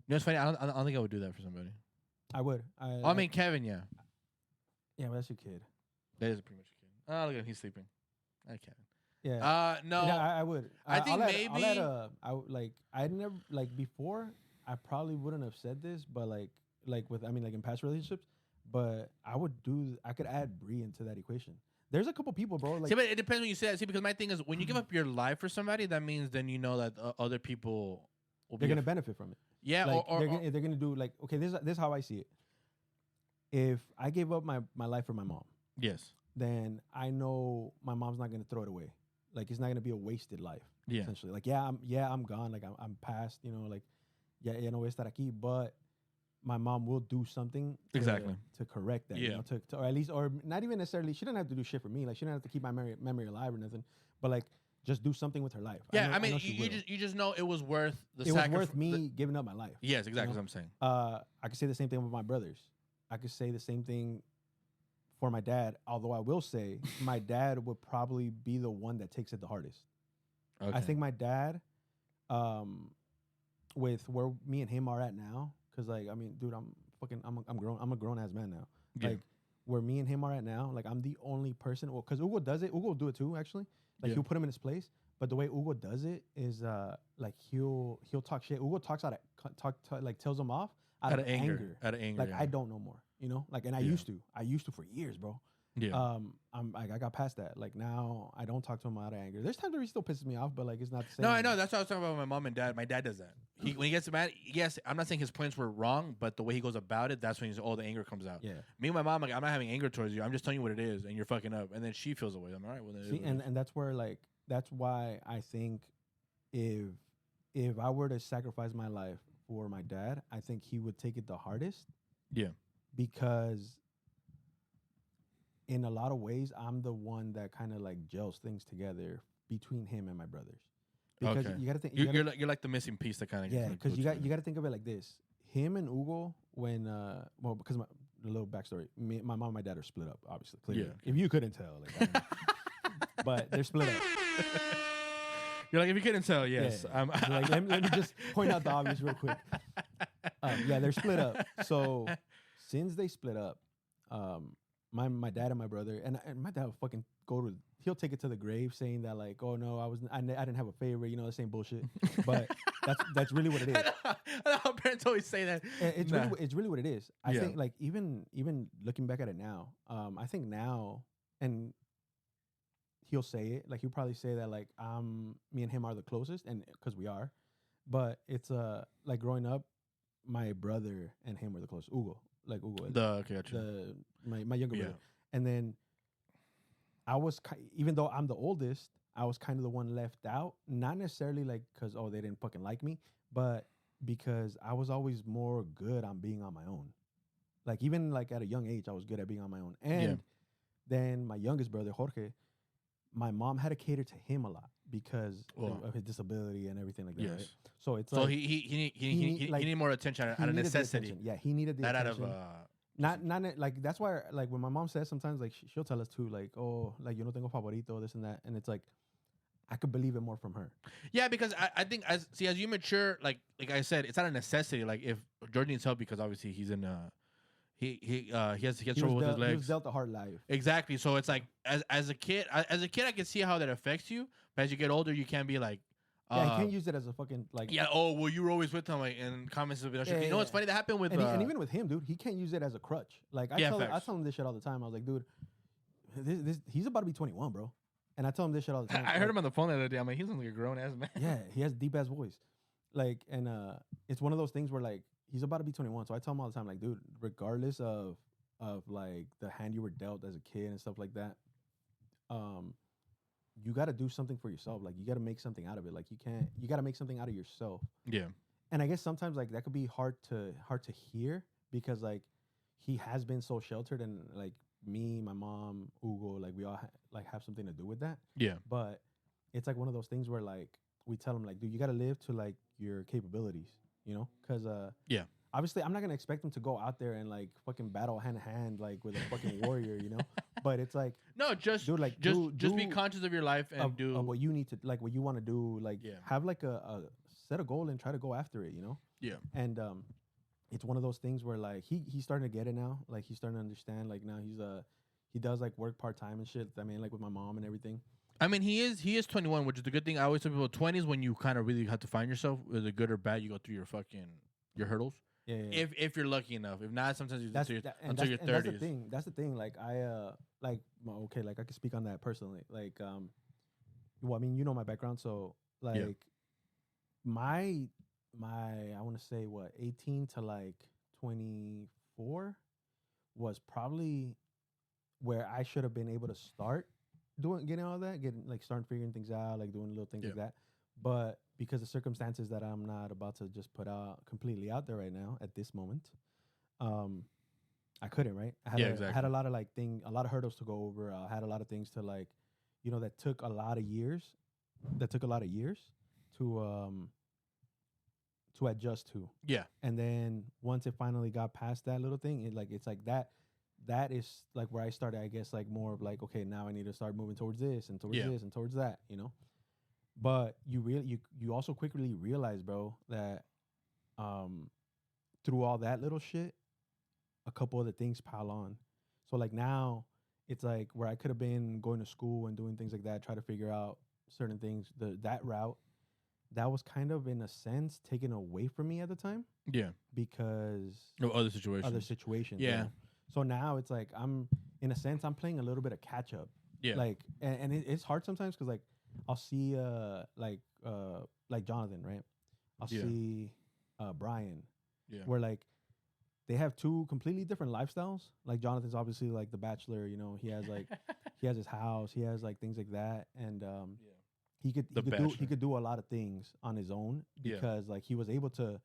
It's funny. I don't think I would do that for somebody.
I would.
I mean, Kevin, yeah.
Yeah, but that's your kid.
That is pretty much your kid. Oh, look at him. He's sleeping. I can't.
Yeah.
No.
Yeah, I would.
I think maybe.
I never like before. I probably wouldn't have said this, but like in past relationships. But I could add Bree into that equation. There's a couple people, bro. Like,
see, but it depends when you say that. See, because my thing is, when you give up your life for somebody, that means then you know that other people
they're gonna benefit from it.
Yeah,
like, they're gonna do like, okay, this is how I see it. If I gave up my life for my mom,
yes,
then I know my mom's not gonna throw it away. Like it's not gonna be a wasted life. Yeah, essentially. Like I'm gone. Like I'm past. Like ya no voy a estar aquí. But my mom will do something to correct that. Yeah. Or at least, or not even necessarily. She doesn't have to do shit for me. Like she doesn't have to keep my memory alive or nothing. But like just do something with her life.
Yeah, I mean, you just know it was worth the sacrifice.
It was worth me giving up my life.
Yes, exactly what I'm saying.
I could say the same thing with my brothers. I could say the same thing for my dad. Although I will say my dad would probably be the one that takes it the hardest. Okay. I think my dad, with where me and him are at now. Cause like, I mean, dude, I'm grown. I'm a grown ass man now. Yeah. Like where me and him are at now, like I'm the only person. Well, cause Ugo does it. Ugo will do it too, actually. Like he'll put him in his place. But the way Ugo does it is, like he'll talk shit. Ugo talks like tells him off out of anger.
Out of anger.
Like I don't know more, Like, and I used to for years, bro. Yeah. I got past that. Like now I don't talk to him out of anger. There's times where he still pisses me off, but like it's not the same.
No, I know. That's what I was talking about with my mom and dad. My dad does that. When he gets mad, yes, I'm not saying his points were wrong, but the way he goes about it, that's when the anger comes out. Yeah. Me and my mom, like, I'm not having anger towards you. I'm just telling you what it is, and you're fucking up. And then she feels away. I'm all right. Well,
see, and that's where like that's why I think if I were to sacrifice my life for my dad, I think he would take it the hardest. Yeah. Because in a lot of ways, I'm the one that kind of like gels things together between him and my brothers. Because you got to think
you're like the missing piece that kind of
because you got to think of it like this. Him and Ugo, when because a little backstory, my mom and my dad are split up. Obviously, clearly. Yeah. If you couldn't tell, like, but they're split up.
You're like, if you couldn't tell, yes.
Yeah. Like, let me just point out the obvious real quick. Yeah, they're split up. So since they split up, my dad and my brother and my dad will fucking he'll take it to the grave saying that like, oh no, I didn't have a favorite, the same bullshit. But that's really what it is.
I know how parents always say that.
It's really what it is. I think like even looking back at it now, I think now, and he'll say it, like he'll probably say that like me and him are the closest, and because we are, but it's like growing up, my brother and him were the closest. Ugo. My younger brother. And then I was, even though I'm the oldest, I was kind of the one left out. Not necessarily like because, they didn't fucking like me, but because I was always more good on being on my own. Like even like at a young age, I was good at being on my own. And then my youngest brother, Jorge, my mom had to cater to him a lot because of his disability and everything like that. Yes. Right? So it's
so like he needed more attention out of necessity.
Yeah, he needed the attention.
Out of
not like that's why like when my mom says sometimes like she'll tell us too like, oh, like yo no tengo favorito, this and that, and it's like I could believe it more from her.
Yeah, because I think as you mature, like I said, it's not a necessity. Like if George needs help because obviously he's in he has trouble with his legs. He
was dealt a hard life.
Exactly. So it's like as a kid I can see how that affects you, but as you get older, you can't be like,
Yeah, he can't use it as a fucking like.
Yeah. Oh, well, you were always with him, like, and comments of it. You know what's funny? That happened with.
And even with him, dude, he can't use it as a crutch. Like I tell him this shit all the time. I was like, dude, he's about to be 21, bro. And I tell him this shit all the time.
I heard him on the phone the other day. I'm like, he sounds like a grown ass man.
Yeah, he has a deep ass voice. Like, and it's one of those things where like he's about to be 21. So I tell him all the time, like, dude, regardless of like the hand you were dealt as a kid and stuff like that, you got to do something for yourself. Like, you got to make something out of it. Like, you got to make something out of yourself.
Yeah.
And I guess sometimes like that could be hard to hear because like he has been so sheltered and like me, my mom, Hugo, like we all like have something to do with that.
Yeah.
But it's like one of those things where like we tell him like, dude, you got to live to like your capabilities, you know? Because
yeah,
obviously I'm not gonna expect him to go out there and like fucking battle hand to hand like with a fucking warrior, you know? But it's like
no, just dude, like just be conscious of your life and do
what you need to like what you want to do. Like have like a set a goal and try to go after it, you know?
Yeah.
And it's one of those things where like he's starting to get it now. Like he's starting to understand. Like now he does like work part-time and shit. I mean, like with my mom and everything.
I mean, he is 21, which is the good thing. I always tell people 20 is when you kind of really have to find yourself, whether good or bad. You go through your hurdles.
Yeah.
If you're lucky enough. If not, sometimes you until your 30s.
That's the thing. Like like I can speak on that personally. Like well, I mean, you know my background, so like my I want to say 18 to like 24 was probably where I should have been able to start getting all that, starting figuring things out, like doing little things like that. But because of circumstances that I'm not about to just put out completely out there right now at this moment, I couldn't, right? I had a lot of a lot of hurdles to go over. I had a lot of things to like, you know, that took a lot of years to adjust to.
Yeah.
And then once it finally got past that little thing, it's like that is like where I started, I guess, like more of like, okay, now I need to start moving towards this and towards this and towards that, you know? But you also quickly realize, bro, that through all that little shit, a couple other things pile on. So like now it's like where I could have been going to school and doing things like that, try to figure out certain things, that route, that was kind of in a sense taken away from me at the time.
Yeah.
Because
other situations.
Yeah. You know? So now it's like I'm playing a little bit of catch up.
Yeah.
Like and it's hard sometimes because like I'll see like Jonathan, right? I'll see Brian.
Yeah.
Where like they have two completely different lifestyles. Like Jonathan's obviously like the bachelor, you know, he has like he has his house, he has like things like that, and he could do a lot of things on his own because like he was able to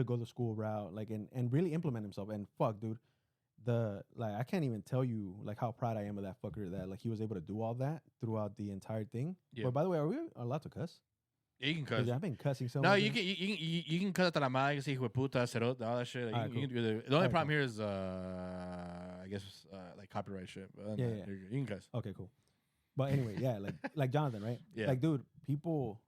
go the school route, like and really implement himself. And fuck, dude, I can't even tell you like how proud I am of that fucker that like he was able to do all that throughout the entire thing. Yeah. But by the way, are we allowed to cuss?
Yeah, you can cuss.
I've been cussing so
much. No,
much.
You can cuss hasta la madre, que se hijo de puta, cerote, all that shit. Like, you can do the only problem here is I guess like copyright shit. But you can cuss.
Okay, cool. But anyway, like Jonathan, right?
Yeah.
Like, dude, people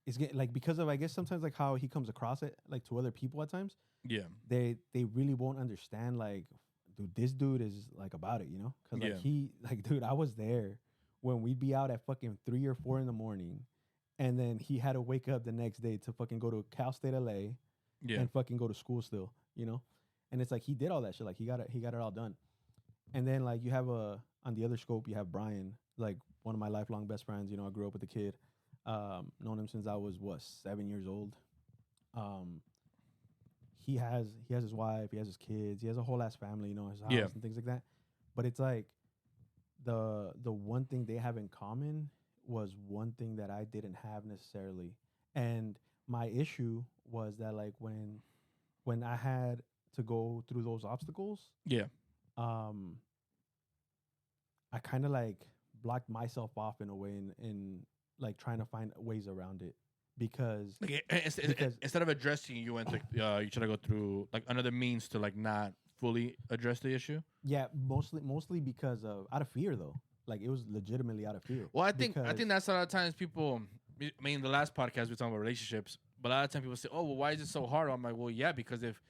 is getting like because of I guess sometimes like how he comes across it like to other people at times.
Yeah.
They really won't understand like, dude, this dude is like about it, you know? Because like dude, I was there when we'd be out at fucking 3 or 4 in the morning. And then he had to wake up the next day to fucking go to Cal State LA and fucking go to school still, you know? And it's like he did all that shit. Like he got it all done. And then like you have on the other scope, you have Brian, like one of my lifelong best friends. You know, I grew up with the kid. Known him since I was 7 years old. He has his wife, he has his kids, he has a whole ass family, you know, his house and things like that. But it's like the one thing they have in common was one thing that I didn't have necessarily. And my issue was that like when I had to go through those obstacles, I kind of like blocked myself off in a way in like trying to find ways around it because
instead of addressing you went to you try to go through like another means to like not fully address the issue.
Yeah, mostly because of out of fear though. Like it was legitimately out of fear.
Well, I think that's a lot of times people. I mean, the last podcast we were talking about relationships, but a lot of times people say, "Oh, well, why is it so hard?" I'm like, "Well, yeah, because if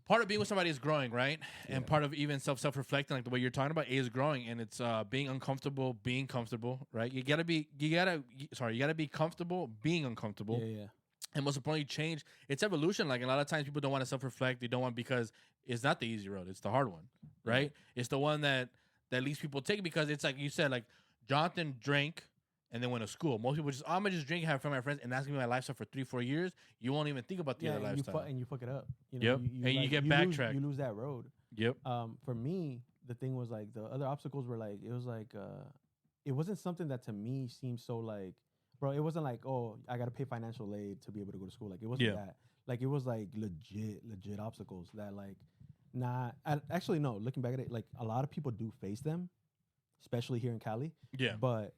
part of being with somebody is growing, right?
Yeah.
And part of even self-reflecting, like the way you're talking about, is growing, and it's being uncomfortable, being comfortable, right? You gotta be comfortable being uncomfortable.
Yeah.
And most importantly, change. It's evolution. Like a lot of times, people don't want to self-reflect. They don't want, because it's not the easy road. It's the hard one, right? It's the one that least people take, because it's like you said, like Jonathan drank and then went to school. Most people just, I'm gonna just drink and have fun with my friends, and that's gonna be my lifestyle for 3-4 years. You won't even think about the other lifestyle.
And you fuck it up. You know,
You get backtracked.
You lose that road.
Yep.
For me, the thing was like the other obstacles were like, it was like it wasn't something that to me seemed so like, bro, it wasn't like, oh, I gotta pay financial aid to be able to go to school. Like it wasn't that. Like it was like legit obstacles that like actually no, looking back at it, like a lot of people do face them, especially here in Cali.
Yeah.
But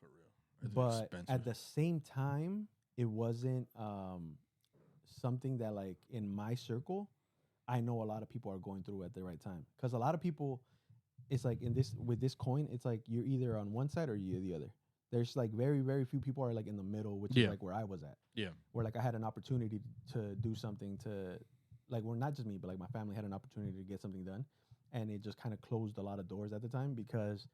for real.
But
expensive.
at the same time, it wasn't something that like in my circle, I know a lot of people are going through at the right time. Because a lot of people, it's like with this coin, it's like you're either on one side or you're the other. There's like very, very few people are like in the middle, which is like where I was at. Yeah. Where like I had an opportunity to do something to, like, well, not just me, but like my family had an opportunity to get something done. And it just kind of closed a lot of doors at the time, because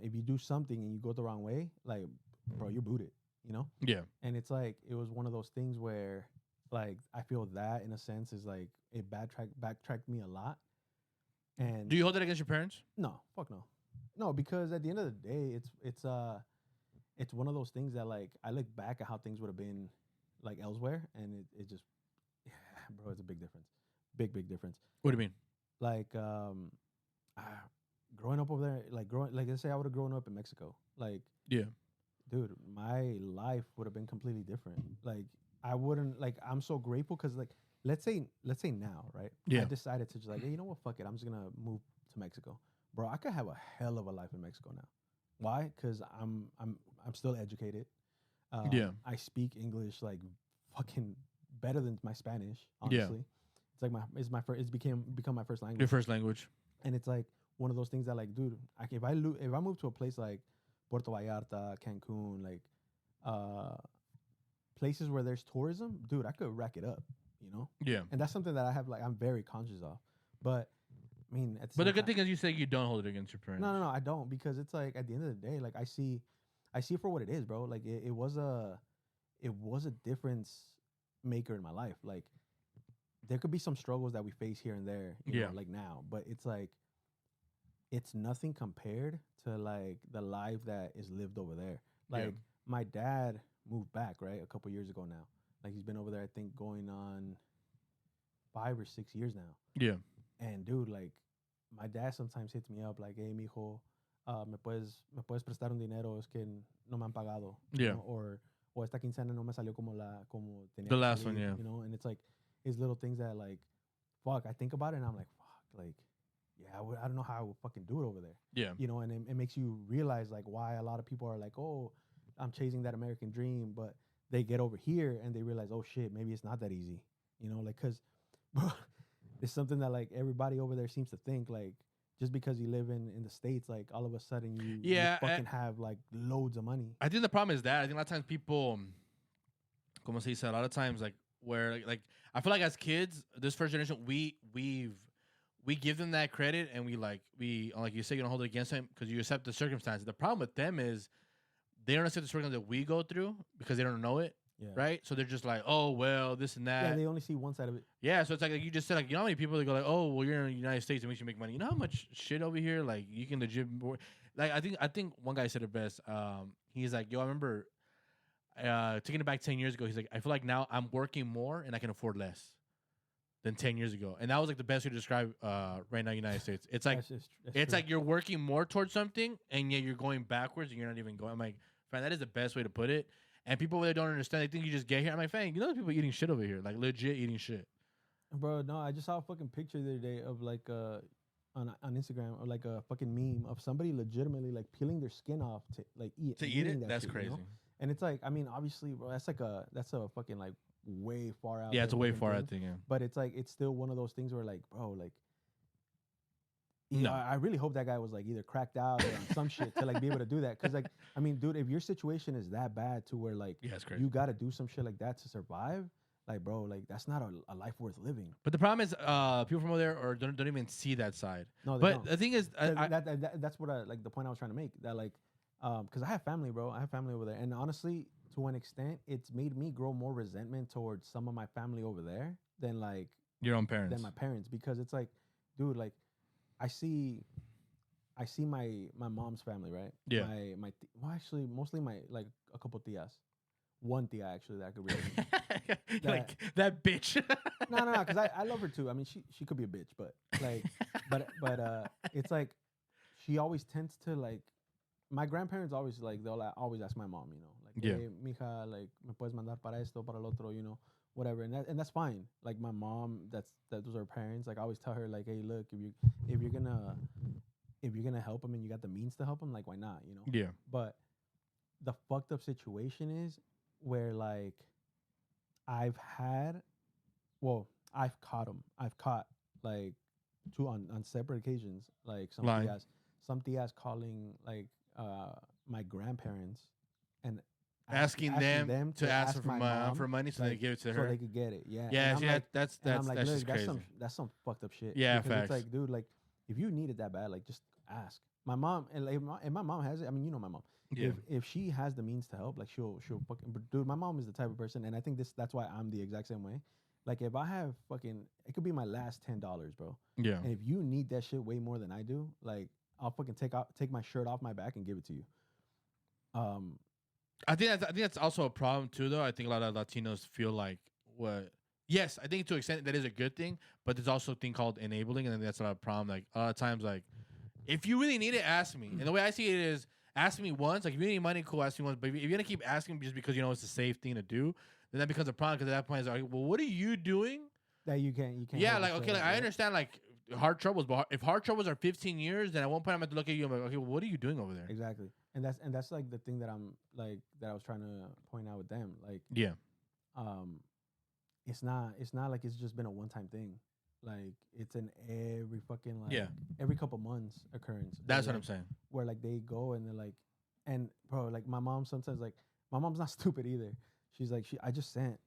if you do something and you go the wrong way, like, bro, you're booted, you know? Yeah. And it's like, it was one of those things where like, I feel that in a sense is like, it backtracked me a lot. And
do you hold that against your parents?
No, fuck no. No, because at the end of the day, it's one of those things that like I look back at how things would have been like elsewhere, and it just, yeah, bro, it's a big difference, big difference.
What do you mean?
Like growing up over there, like let's say I would have grown up in Mexico, like dude, my life would have been completely different. Like I wouldn't like I'm so grateful because like let's say now, right? Yeah. I decided to just like, hey, you know what, fuck it, I'm just gonna move to Mexico. Bro, I could have a hell of a life in Mexico now. Why? Because I'm still educated. I speak English like fucking better than my Spanish. Honestly, it's like it's become my first language.
Your first language.
And it's like one of those things that like, dude, if I move to a place like Puerto Vallarta, Cancun, like places where there's tourism, dude, I could rack it up. You know. Yeah. And that's something that I have like I'm very conscious of, but. I mean,
but the good thing is you say you don't hold it against your parents.
No, I don't, because it's like at the end of the day, like I see it for what it is, bro. Like it was a difference maker in my life. Like there could be some struggles that we face here and there, you know, like now, but it's like it's nothing compared to like the life that is lived over there. Like my dad moved back, right, a couple years ago now. Like he's been over there, I think, going on 5 or 6 years now. Yeah. And dude, like, my dad sometimes hits me up like, hey, mijo, me puedes prestar un dinero, es que no me han pagado. Yeah. You know? Or esta quincena no me salió como tenía
the last one, yeah.
You know, and it's like his little things that like, fuck, I think about it and I'm like, fuck, like, yeah, I don't know how I would fucking do it over there. Yeah. You know, and it makes you realize like why a lot of people are like, oh, I'm chasing that American dream, but they get over here and they realize, oh shit, maybe it's not that easy. You know, like, cause, bro, it's something that like everybody over there seems to think like just because you live in the States, like all of a sudden you fucking have like loads of money.
I think the problem is that I think a lot of times people, como se dice, a lot of times like where like I feel like as kids, this first generation, we give them that credit and we like you say, you don't hold it against them because you accept the circumstances. The problem with them is they don't accept the circumstances that we go through because they don't know it. Yeah. Right? So they're just like, oh, well, this and that.
Yeah, they only see one side of it.
Yeah, so it's like you just said, like, you know how many people that go like, oh, well, you're in the United States and we should make money. You know how much shit over here, like, you can legit, like, I think one guy said it best. He's like, yo, I remember taking it back 10 years ago. He's like, I feel like now I'm working more and I can afford less than 10 years ago. And that was like the best way to describe right now United States. It's like that's like you're working more towards something and yet you're going backwards and you're not even going. I'm like, man, that is the best way to put it. And people really don't understand. They think you just get here. I'm like, fang, you know, people eating shit over here, like legit eating shit.
Bro, no, I just saw a fucking picture the other day of like on Instagram or like a fucking meme of somebody legitimately like peeling their skin off to like eat
it. That's
shit,
crazy.
You know? And it's like, I mean, obviously, bro, that's a fucking like way far out.
Yeah, it's a way far out thing. Yeah.
But it's like it's still one of those things where like, bro, like. No. I really hope that guy was like either cracked out or on some shit to like be able to do that. Cause like, I mean, dude, if your situation is that bad to where like you got to do some shit like that to survive, like, bro, like that's not a life worth living.
But the problem is, people from over there or don't even see that side.
No, they
But
don't.
the thing is,
That's what I like. The point I was trying to make that like, because I have family, bro. I have family over there, and honestly, to an extent, it's made me grow more resentment towards some of my family over there than like
your own parents.
than my parents, because it's like, dude, like I see my mom's family, right?
Yeah.
Well, actually, mostly my like a couple tias. One tia actually that I could relate.
Like that bitch.
No, because I love her too. I mean, she could be a bitch, but like, but it's like she always tends to like. My grandparents always like they'll always ask my mom, you know, like,
Yeah.
hey, mija, like, me puedes mandar para esto, para el otro, you know, whatever, and that's fine. Like my mom, those are parents. Like I always tell her, like, hey, look, if you're gonna help them and you got the means to help them, like why not, you know?
Yeah.
But the fucked up situation is where like I've caught like two on separate occasions, like some tias calling like my grandparents and
asking them to ask for
my mom
for money so
like,
they give it to
so
her.
they could get it. Yeah.
Yeah,
And
see,
I'm like,
that's
I'm like, look,
just crazy.
that's some fucked up shit.
Yeah,
because
facts.
it's like, dude, like if you need it that bad, like just ask. My mom and my mom has it. I mean, you know my mom.
Yeah.
If she has the means to help, like she'll fucking. But dude, my mom is the type of person, and I think that's why I'm the exact same way. Like if I have fucking, it could be my last $10, bro.
Yeah.
And if you need that shit way more than I do, like I'll fucking take my shirt off my back and give it to you.
I think that's also a problem too, though. I think a lot of Latinos feel like what. Yes, I think to an extent that is a good thing, but there's also a thing called enabling, and then that's a lot of problem. Like a lot of times, like if you really need it, ask me. And the way I see it is, ask me once. Like if you need money, cool, ask me once. But if you're gonna keep asking just because you know it's a safe thing to do, then that becomes a problem. Because at that point, it's like, well, what are you doing?
That you can't.
Yeah, like okay, like I understand like hard troubles, but if hard troubles are 15 years, then at one point I'm going to look at you and I'm like, okay, well, what are you doing over there?
Exactly, and that's like the thing that I'm like that I was trying to point out with them. Like,
yeah,
it's not like it's just been a one-time thing. Like it's an every fucking like every couple months occurrence.
That's what I'm saying.
Where like they go and they're like, and bro, like my mom sometimes like my mom's not stupid either. She's like I just sent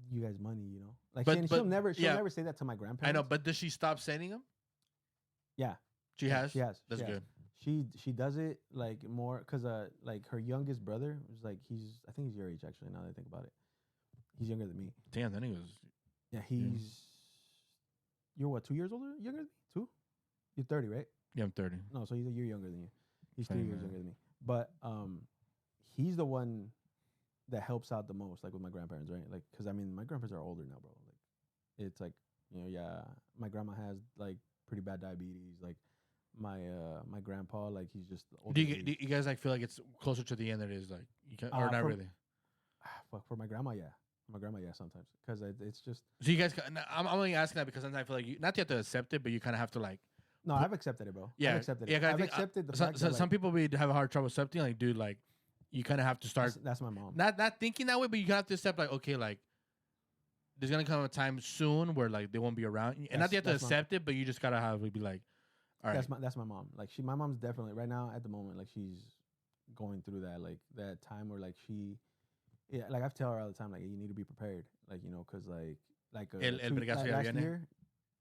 you guys money, you know. Like she'll never say that to my grandparents.
I know, but does she stop sending them?
Yeah,
she has.
She has.
That's good.
She does it like more because like her youngest brother was like I think he's your age actually. Now that I think about it, he's younger than me.
Damn, then he was.
Yeah, You're what, 2 years older? Younger than me? 2? You're 30, right?
Yeah, I'm 30.
No, so he's a year younger than you. He's 3 years younger than me. But he's the one that helps out the most, like with my grandparents, right? Like, because I mean, my grandparents are older now, bro. Like, it's like, you know, yeah, my grandma has like pretty bad diabetes. Like, my grandpa, like, he's just older.
Do you guys like feel like it's closer to the end than it is? Like, you can or not really?
Fuck, for my grandma, yeah. My grandma, yeah, sometimes because it's just.
So you guys, I'm only asking that because sometimes I feel like not that you have to accept it, but you kind of have to like.
No, I've accepted it, bro.
Yeah,
I've accepted it.
Yeah,
I've accepted the fact
that
like,
some people would have a hard trouble accepting. Like, dude, like, you kind of have to start.
That's my mom.
Not thinking that way, but you have to accept like, okay, like, there's gonna come a time soon where like they won't be around, and not that you have to accept it, but you just gotta have it be like, all right.
That's my mom. Like my mom's definitely right now at the moment, like she's going through that time where like she. Yeah, like I tell her all the time, like you need to be prepared, like you know, because last year,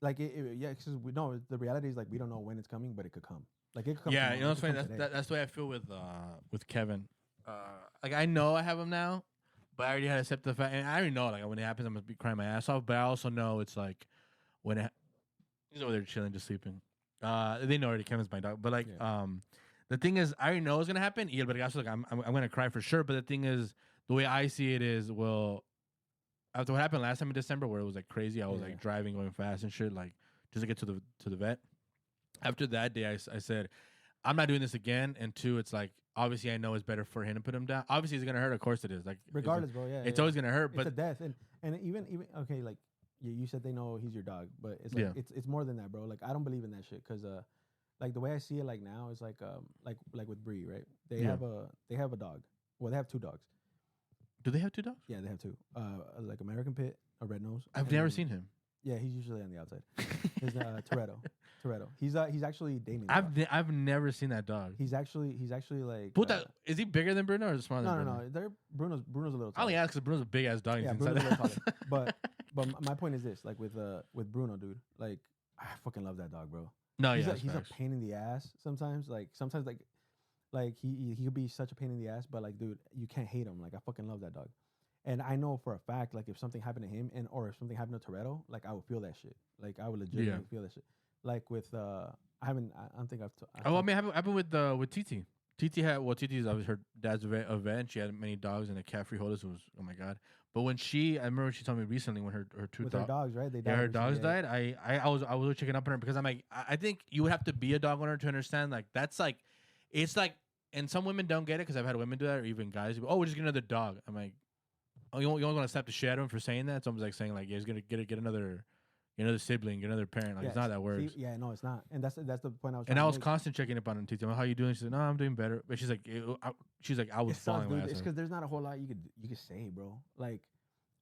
like yeah, because we know the reality is like we don't know when it's coming, but it could come. Like it could come.
Yeah, you know what's funny? That's the way I feel with Kevin. Like I know I have him now, but I already had to accept the fact, and I already know like when it happens, I'm gonna be crying my ass off. But I also know it's like when he's over there chilling, just sleeping. They know already Kevin's my dog, but like the thing is, I already know it's gonna happen. Yeah, but like I'm gonna cry for sure. But the thing is. The way I see it is, well, after what happened last time in December, where it was like crazy, I was like driving, going fast and shit, like just to get to the vet. After that day, I said, I'm not doing this again. And 2, it's like obviously I know it's better for him to put him down. Obviously, it's gonna hurt. Of course, it is. Like
regardless, bro. Yeah,
it's always gonna hurt. But
it's a death, and even okay, like you said, they know he's your dog, but it's like it's more than that, bro. Like I don't believe in that shit because like the way I see it, like now is like with Bree, right? They have a dog. Well, they have 2 dogs.
Do they have 2 dogs?
Yeah, they have 2. Like American Pit, a red nose.
I've never seen him.
Yeah, he's usually on the outside. He's Toretto. Toretto. He's actually dating. The dog.
I've never seen that dog.
He's actually like.
Puta, is he bigger than Bruno or smaller than Bruno?
No. They're Bruno's a little.
I
Taller.
only ask because Bruno's a big ass dog.
Yeah, Bruno's a little taller. But my point is this: like with Bruno, dude, like I fucking love that dog, bro.
No,
he's
yeah,
he's a pain in the ass sometimes. Like he could be such a pain in the ass, but like, dude, you can't hate him. Like I fucking love that dog. And I know for a fact, like if something happened to him or if something happened to Toretto, like I would feel that shit. Like I would legitimately feel that shit. Like with I don't think I've.
I mean, happened with Titi. Titi Titi's obviously her dad's event. She had many dogs and a cat freeholders. It was, oh my god. But when I remember she told me recently when her two
dogs, right? They died.
Yeah, her dogs died. I was checking up on her because I'm like, I think you would have to be a dog owner to understand. Like that's like, it's like, and some women don't get it because I've had women do that, or even guys. Who go, oh, we're just getting another dog. I'm like, oh, you only want to slap the shit out of him for saying that. It's almost like saying like, yeah, he's gonna get another sibling, get another parent. Like it's not that works.
Yeah, no, it's not. And that's the point I was.
And I was constant checking up on him. Titi, how you doing? She said, no, I'm doing better. But she's like, I was falling.
It's because there's not a whole lot you could say, bro. Like,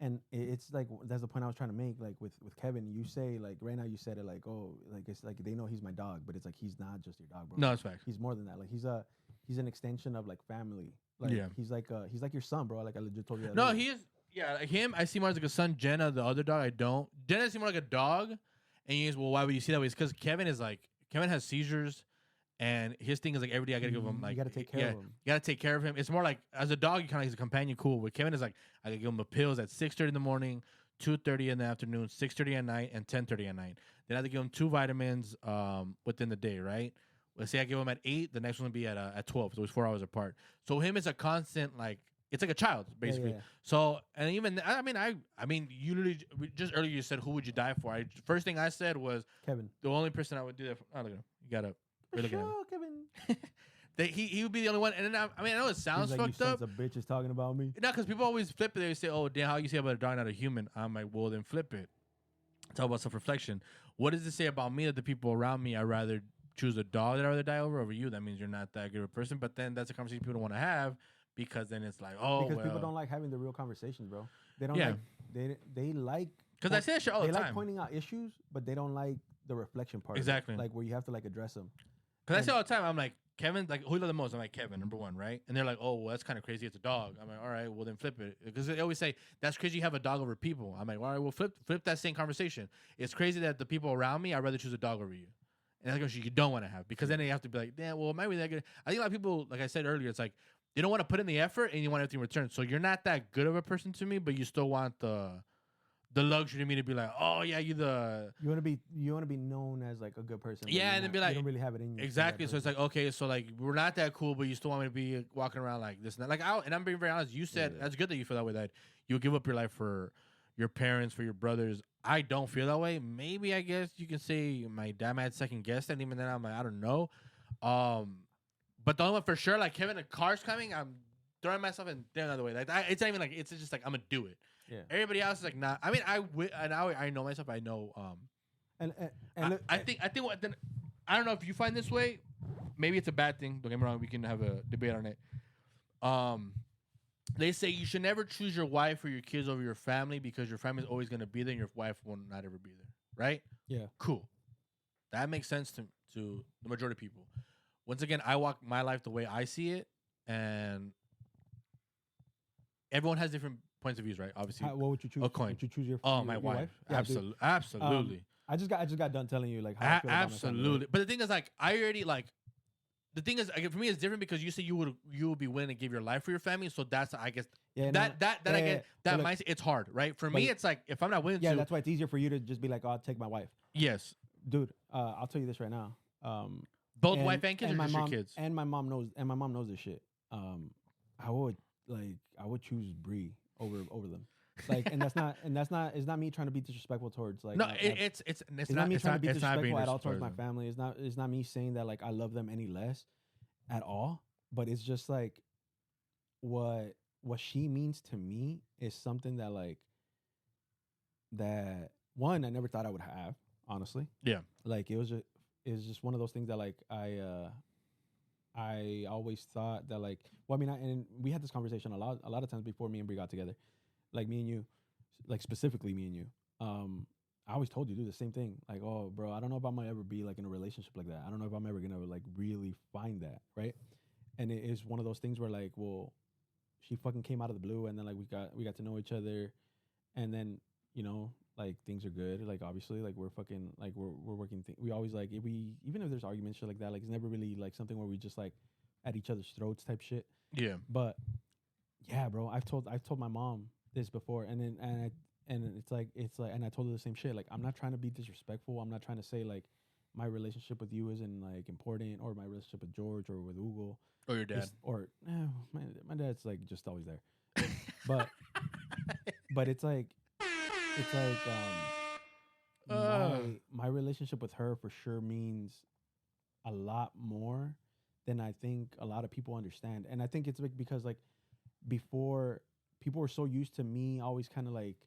and it's like that's the point I was trying to make. Like with Kevin, you say like right now you said it like, oh, like it's like they know he's my dog, but it's like he's not just your dog, bro.
No, it's facts.
He's more than that. Like he's an extension of like family. Like he's like your son, bro. Like I legit told you that.
No, he is. Yeah, like him, I see more as like a son. Jenna, the other dog, I don't. Jenna I see more like a dog. And he goes, well, why would you see that way? It's because Kevin has seizures, and his thing is like every day I gotta give him like
you gotta take care of him.
You gotta take care of him. It's more like as a dog, you kind of he's a companion, cool. But Kevin is like I gotta give him the pills at 6:30 in the morning, 2:30 in the afternoon, 6:30 at night, and 10:30 at night. Then I have to give him 2 vitamins within the day, right? Let's say I give him at 8, the neest one will be at 12, so it's 4 hours apart. So him is a constant like. It's like a child, basically. Yeah. So, and even I mean, you literally just earlier you said, "Who would you die for?" First thing I said was
Kevin.
The only person I would do that for. Oh, look at him. You got up.
Kevin.
He would be the only one. And then I know it sounds
like,
fucked up.
Sons of bitches talking about me.
No, because people always flip it. They say, "Oh, damn, how you say about a dog, not a human?" I'm like, well, then flip it. Talk about self-reflection. What does it say about me that the people around me, I rather choose a dog that I rather die over you? That means you're not that good of a person. But then that's a conversation people don't want to have. Because then it's like,
because people don't like having the real conversations, bro. They don't like they like
because I say that shit all the time.
They like pointing out issues, but they don't like the reflection part.
Exactly,
like where you have to like address them.
Because I say all the time, I'm like Kevin, like who you love the most? I'm like Kevin, number 1, right? And they're like, oh, well, that's kind of crazy. It's a dog. I'm like, all right, well then flip it. Because they always say that's crazy. You have a dog over people. I'm like, all right, well flip that same conversation. It's crazy that the people around me, I'd rather choose a dog over you. And that's what you don't want to have because then they have to be like, damn, well, am I really that good? I think a lot of people, like I said earlier, it's like. You don't want to put in the effort and you want everything returned. So you're not that good of a person to me, but you still want the luxury to me to be like, oh yeah, you want to
be known as like a good person.
Yeah, and then be like,
you don't really have it in you.
Exactly. So it's like, okay, so like we're not that cool, but you still want me to be walking around like this and that. Like and I'm being very honest. You said that's good that you feel that way, that you'll give up your life for your parents, for your brothers. I don't feel that way. Maybe I guess you can say my dad might second guess that, and even then I'm like, I don't know. But the only one for sure, like Kevin, a car's coming, I'm throwing myself in the other way. Like it's not even like it's just like I'm gonna do it.
Yeah.
Everybody else is like, nah. I mean, I know myself. I know. I think what then. I don't know if you find this way. Maybe it's a bad thing. Don't get me wrong. We can have a debate on it. They say you should never choose your wife or your kids over your family because your family is always gonna be there, and your wife will not ever be there. Right?
Yeah.
Cool. That makes sense to the majority of people. Once again, I walk my life the way I see it, and everyone has different points of views, right? Obviously,
what would you choose?
A coin.
Would you choose your
my wife? Yeah, absolutely.
I just got done telling you like how I feel
absolutely. But the thing is, like, I already like. The thing is, like, for me, it's different because you say you would be willing to give your life for your family, so that's I guess I get that mindset. It's hard, right? For me, it's like if I'm not willing to,
that's why it's easier for you to just be like, oh, I'll take my wife.
Yes,
dude. I'll tell you this right now.
Both wife and kids, or just your kids?
And my mom knows this shit. I would choose Bree over them. Like, and that's not it's not me trying to be disrespectful towards like.
No, it's
not me trying to be disrespectful at all towards my family. It's not me saying that like I love them any less, at all. But it's just like what she means to me is something that like that one I never thought I would have, honestly.
Yeah,
like it was just one of those things that like I always thought that like, well, I mean, and we had this conversation a lot of times before me and Brie got together, like me and you, like specifically me and you. I always told you, do the same thing. Like, oh, bro, I don't know if I'm gonna ever be like in a relationship like that. I don't know if I'm ever gonna like really find that, right? And it is one of those things where like, well, she fucking came out of the blue, and then like we got to know each other, and then like things are good. Like obviously, like we're fucking like we're working. We always like if we even if there's arguments shit like that, like it's never really like something where we just like at each other's throats type shit.
Yeah.
But yeah, bro, I've told my mom this before, and then and it's like and I told her the same shit. Like I'm not trying to be disrespectful. I'm not trying to say like my relationship with you isn't like important, or my relationship with George or with Hugo
or your dad,
my dad's like just always there. but it's like my relationship with her for sure means a lot more than I think a lot of people understand. And I think it's like because like before, people were so used to me always kind of like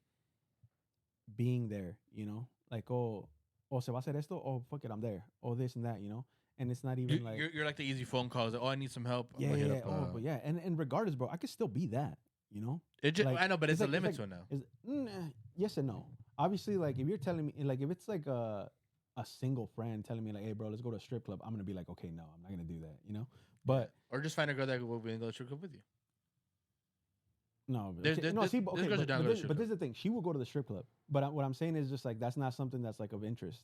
being there, like, oh, se va a hacer esto, oh, fuck it, I'm there, oh, this and that, and it's not even like
you're like the easy phone calls. Like, oh, I need some help.
Yeah, but yeah, and regardless, bro, I could still be that,
It just,
like,
I know, but it's a limit
like,
to it now.
Yes and no. Obviously, like if you're telling me, like if it's like a single friend telling me like, hey, bro, let's go to a strip club, I'm gonna be like, okay, no, I'm not gonna do that, But
or just find a girl that will go to a strip club with you.
No, but this is the thing. She will go to the strip club, but what I'm saying is just like that's not something that's like of interest.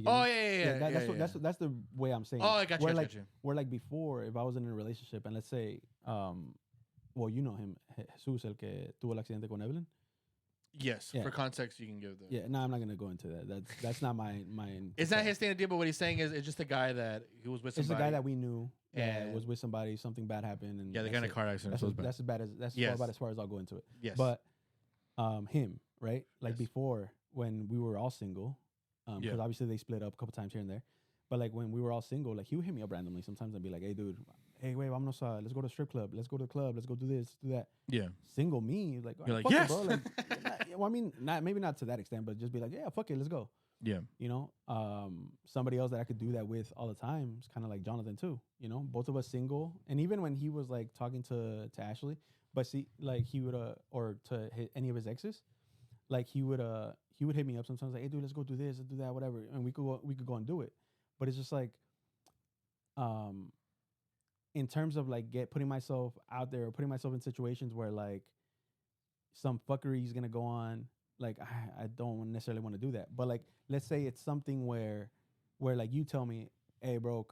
Oh yeah.
That's the way I'm saying.
Oh, I got you.
Where like before, if I was in a relationship and let's say, well, you know him, Jesus, el que tuvo el accidente con Evelyn.
Yes, for context, you can give that.
Yeah, no, I'm not gonna go into that. That's not my.
It's not his thing to deal, but what he's saying is, it's just a guy that he was with.
It's a guy that we knew. And was with somebody. Something bad happened, and
they got in a car accident.
That's about as far as I'll go into it.
Yes,
but him, right? Like before, when we were all single, because obviously they split up a couple times here and there. But like when we were all single, like he would hit me up randomly. Sometimes I'd be like, "Hey, dude, wait, vámonos, let's go to a strip club. Let's go to the club. Let's go do this, do that."
Yeah.
Single me, like,
you're like, yes,
bro. Like, well, I mean, maybe not to that extent, but just be like, yeah, fuck it, let's go.
Yeah.
Somebody else that I could do that with all the time is kind of like Jonathan too. Both of us single, and even when he was like talking to Ashley, but see, like he would or to hit any of his exes, like he would hit me up sometimes like, hey, dude, let's go do this, let's do that, whatever, and we could go and do it. But it's just like, in terms of like putting myself out there, or putting myself in situations where like some fuckery is gonna go on. Like I don't necessarily want to do that, but like let's say it's something where like you tell me, hey bro,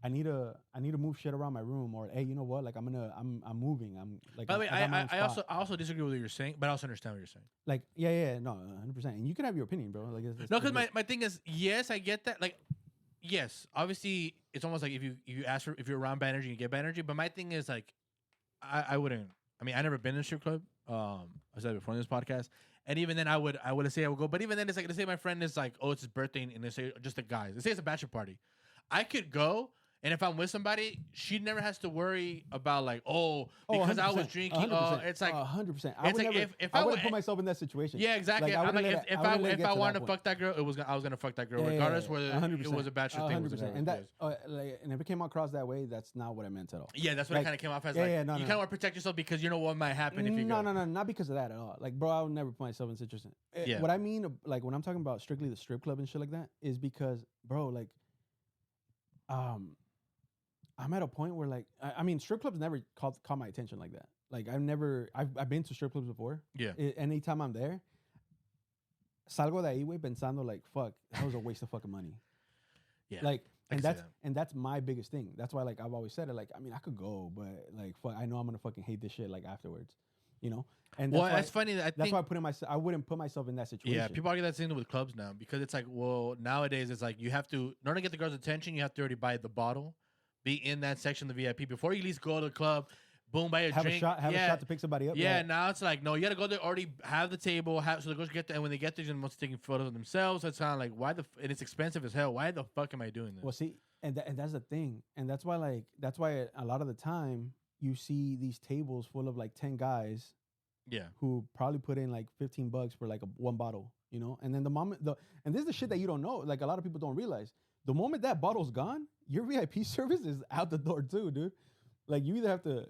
I need to move shit around my room, or hey, you know what, like I'm moving. I'm like.
By the way, I also disagree with what you're saying, but I also understand what you're saying.
Like no, 100%, and you can have your opinion, bro. Like
no, because my thing is, yes, I get that. Like, yes, obviously it's almost like if you're around bad energy, you get bad energy. But my thing is like, I wouldn't. I mean, I never been in a strip club. I said before in this podcast. And even then, I would say I would go. But even then, it's like, let's say my friend is like, oh, it's his birthday, and they say just the guys. Let's say it's a bachelor party. I could go, and if I'm with somebody, she never has to worry about like, because I was drinking. It's like
100%.
I
wouldn't put myself in that situation.
Yeah, exactly.
Like,
I'm like, if I wanted to fuck that girl, I was gonna fuck that girl, regardless whether it was a bachelor thing.
100%. And that, and if it came across that way, that's not what I meant at all.
Yeah, that's what it kind of came off as. You kind of want to protect yourself because you know what might happen if you go.
No, not because of that at all. Like, bro, I would never put myself in a situation. What I mean, like when I'm talking about strictly the strip club and shit like that, is because, bro, like, I'm at a point where like I mean strip clubs never caught my attention like that. Like I've been to strip clubs before.
Yeah.
Anytime I'm there, salgo de ahí, güey, pensando like, fuck, that was a waste of fucking money.
Yeah.
Like, and that's my biggest thing. That's why like I've always said it. Like, I mean, I could go, but like, fuck, I know I'm gonna fucking hate this shit like afterwards. And
that's funny. That's
why I wouldn't put myself in that situation.
Yeah, people argue that same with clubs now because it's like, well, nowadays it's like you have to, in order to get the girl's attention, you have to already buy the bottle. Be in that section of the VIP before you at least go to the club. Boom, buy a drink.
Have a shot to pick somebody up.
Yeah, now it's like, no, you got to go there, already have the table, so the girls get there, and when they get there, they're mostly taking photos of themselves. So it's kind of like, and it's expensive as hell. Why the fuck am I doing this?
Well, see, and that's the thing. And that's why a lot of the time you see these tables full of like 10 guys.
Yeah.
Who probably put in like $15 for like one bottle, And then and this is the shit that you don't know. Like a lot of people don't realize. The moment that bottle's gone, your VIP service is out the door too, dude. Like you either have to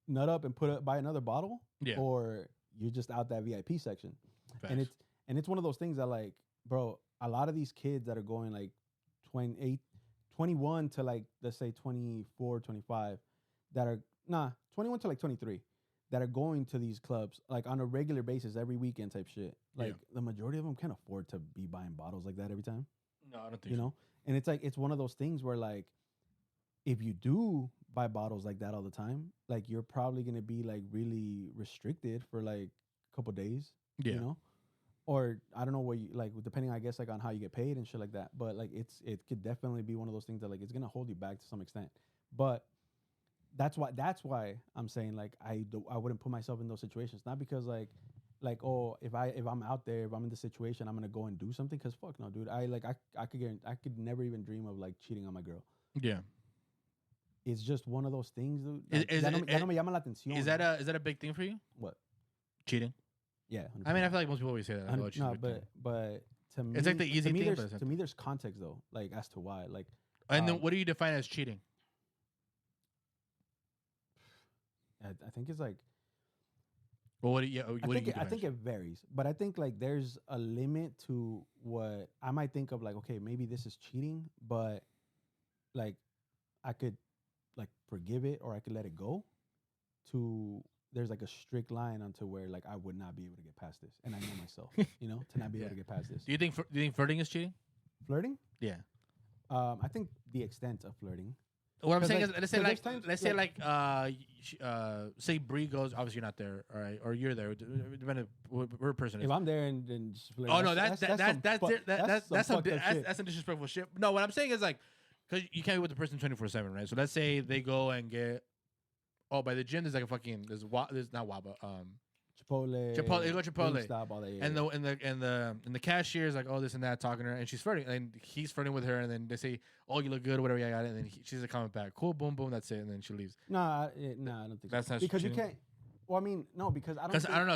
nut up and buy another bottle, or you're just out that VIP section.
Facts.
And it's one of those things that like bro, a lot of these kids that are going like 28, 21 to like, let's say 24, 25, that are, 21 to like 23, that are going to these clubs like on a regular basis every weekend type shit. Like the majority of them can't afford to be buying bottles like that every time.
No, I don't think
You know? And it's like, it's one of those things where like, if you do buy bottles like that all the time, like you're probably going to be like really restricted for like a couple days,
Yeah.
you know? Or I don't know what you like, depending, I guess, like on how you get paid and shit like that. But like, it could definitely be one of those things that like it's gonna hold you back to some extent. But that's why I'm saying like I wouldn't put myself in those situations. Not because like oh, if I'm out there, if I'm in the situation, I'm gonna go and do something. Cause fuck no, dude. I could never even dream of like cheating on my girl.
Yeah.
It's just one of those things, dude. Like, ya no me llama la atención.
Is that a big thing for you?
What?
Cheating?
Yeah. 100%.
I mean, I feel like most people always say that. Like,
No, but to me,
it's like the easy thing.
To me, there's context though, like as to why. Like,
and then what do you define as cheating?
I think it's like.
Well, what do you?
I think it varies, but I think like there's a limit to what I might think of. Like, okay, maybe this is cheating, but like I could like forgive it or I could let it go. To there's like a strict line onto where like I would not be able to get past this, and I know myself, you know, to not be able to get past this.
Do you think flirting is cheating?
Flirting?
Yeah.
I think the extent of flirting.
What I'm saying
like,
is, say Bree goes. Obviously, you're not there, all right, or you're there. Depending where a person is.
If I'm there and just flirting,
oh no, that's some disrespectful shit. No, what I'm saying is like, because you can't be with the person 24/7, right? So let's say they go and get. Oh, by the gym, there's like a fucking there's not Waba,
Chipotle,
you go Chipotle,
Stop, all that,
and the cashier is like, oh, this and that, talking to her, and she's flirting, and he's flirting with her, and then they say, oh, you look good, whatever, I got it, and then she's a comment back, cool, boom, boom, that's it, and then she leaves.
No, I don't think
that's
so.
not
Because
cheating.
you can't. Well, I mean, no, because I don't know.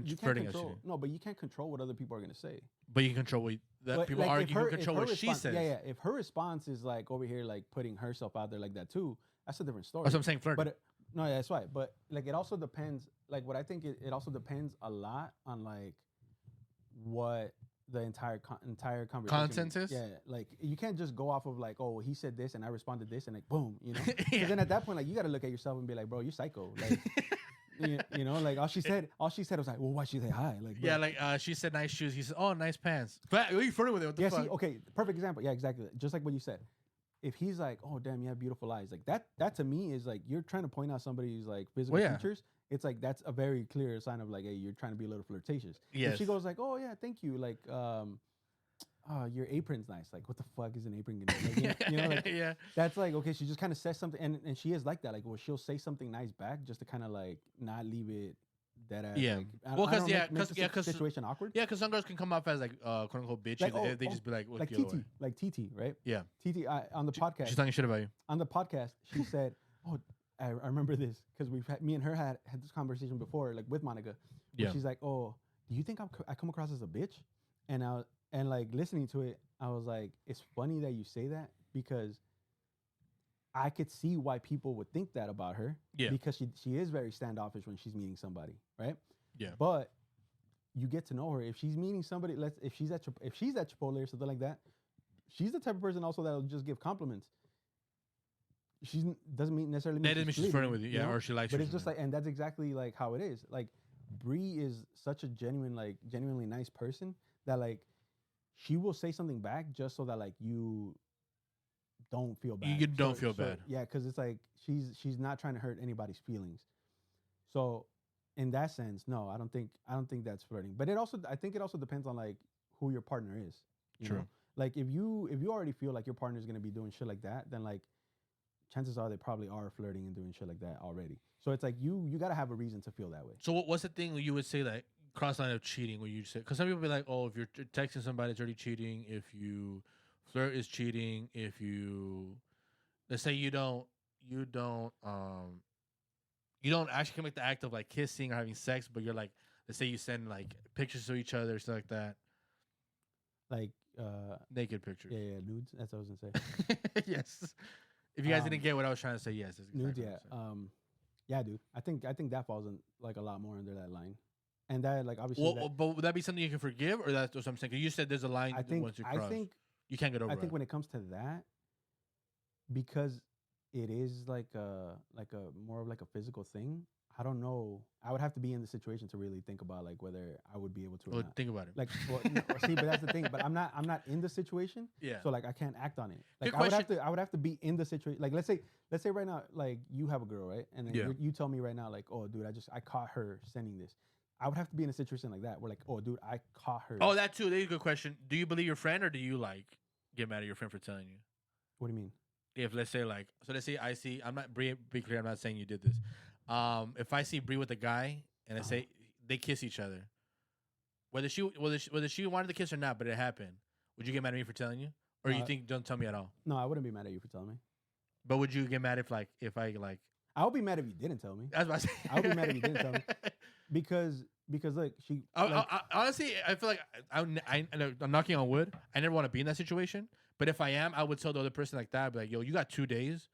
You can't control. No, but you can't control what other people are gonna say.
But you can control what people
like,
argue. You can control what she says.
Yeah. If her response is like over here, like putting herself out there like that too, that's a different story.
That's what I'm saying, flirting.
But no, yeah, that's right. But like, it also depends. Like, what I think it also depends a lot on like what the entire conversation
consensus is.
Yeah, like you can't just go off of like, oh, he said this and I responded this and like boom, you know. Because then at that point, like you got to look at yourself and be like, bro, you're psycho. Like, you know, like all she said was like, well, why'd she say hi? Like, bro.
Yeah, like she said nice shoes. He said, oh, nice pants. What are you flirting with it? What the fuck?
See, okay, perfect example. Yeah, exactly. Just like what you said. If he's like, oh damn, you have beautiful eyes, like that to me is like you're trying to point out somebody's like physical features. It's like that's a very clear sign of like, hey, you're trying to be a little flirtatious.
Yes.
If she goes like, oh yeah, thank you, like your apron's nice. Like, what the fuck is an apron gonna do? Like, you know, like,
yeah.
That's like, okay, she just kind of says something, and she is like that. Like, well, she'll say something nice back just to kind of like not leave it dead ass.
Yeah.
Like,
well, because
situation awkward.
Yeah, because some girls can come off as like quote unquote bitchy. Like, they just be like
TT, like TT, right?
Yeah.
TT on the podcast.
She's talking shit about you.
On the podcast, she said, "Oh, I remember this because me and her had this conversation before, like with Monica. Yeah. She's like, oh, do you think I come across as a bitch? And like listening to it, I was like, it's funny that you say that because I could see why people would think that about her. Yeah. Because she is very standoffish when she's meeting somebody, right?
Yeah.
But you get to know her. If she's meeting somebody, if she's at Chipotle or something like that, she's the type of person also that'll just give compliments. She doesn't necessarily mean
she's flirting with you, yeah, or she likes you.
But it's just like, and that's exactly like how it is. Like Bree is such a genuinely nice person that like she will say something back just so that like you don't feel bad.
You don't feel bad.
Yeah, because it's like she's not trying to hurt anybody's feelings. So in that sense, no, I don't think that's flirting. But I think it also depends on like who your partner is. You know? Like if you already feel like your partner is gonna be doing shit like that, then like chances are they probably are flirting and doing shit like that already. So it's like you gotta have a reason to feel that way.
So what's the thing you would say like cross line of cheating? Where you say, because some people be like, oh, if you're texting somebody, it's already cheating. If you flirt, is cheating. If you, let's say you don't actually commit the act of like kissing or having sex, but you're like, let's say you send like pictures to each other, stuff like that.
Like
naked pictures.
Yeah, nudes. That's what I was gonna
say. Yes. If you guys didn't get what I was trying to say, yes,
nudes. Yeah, yeah, dude. I think that falls in like a lot more under that line. And that, like, obviously,
Well, but would that be something you can forgive, or that's what I'm saying? 'Cause you said there's a line once you cross. You can't get over.
I think when it comes to that, because it is like a more of like a physical thing. I don't know. I would have to be in the situation to really think about like whether I would be able to. Or not.
Think about it.
Like, well, no, see, but that's the thing. But I'm not in the situation.
Yeah.
So like I can't act on it. Like
Good
I would have to be in the situation. Like let's say right now, like you have a girl, right? And then you tell me right now, like, oh, dude, I caught her sending this. I would have to be in a situation like that where like, oh, dude, I caught her.
Oh, that too. That's a good question. Do you believe your friend, or do you like get mad at your friend for telling you?
What do you mean?
If let's say I see, I'm not be clear. I'm not saying you did this. If I see Bree with a guy and I say they kiss each other, whether she wanted to kiss or not, but it happened, would you get mad at me for telling you, or you think don't tell me at all?
No, I wouldn't be mad at you for telling me.
But would you get mad if I
I would be mad if you didn't tell me.
That's what I say.
I would be mad if you didn't tell me because like she.
Honestly, I feel like I'm knocking on wood. I never want to be in that situation. But if I am, I would tell the other person like that. I'd be like, yo, you got 2 days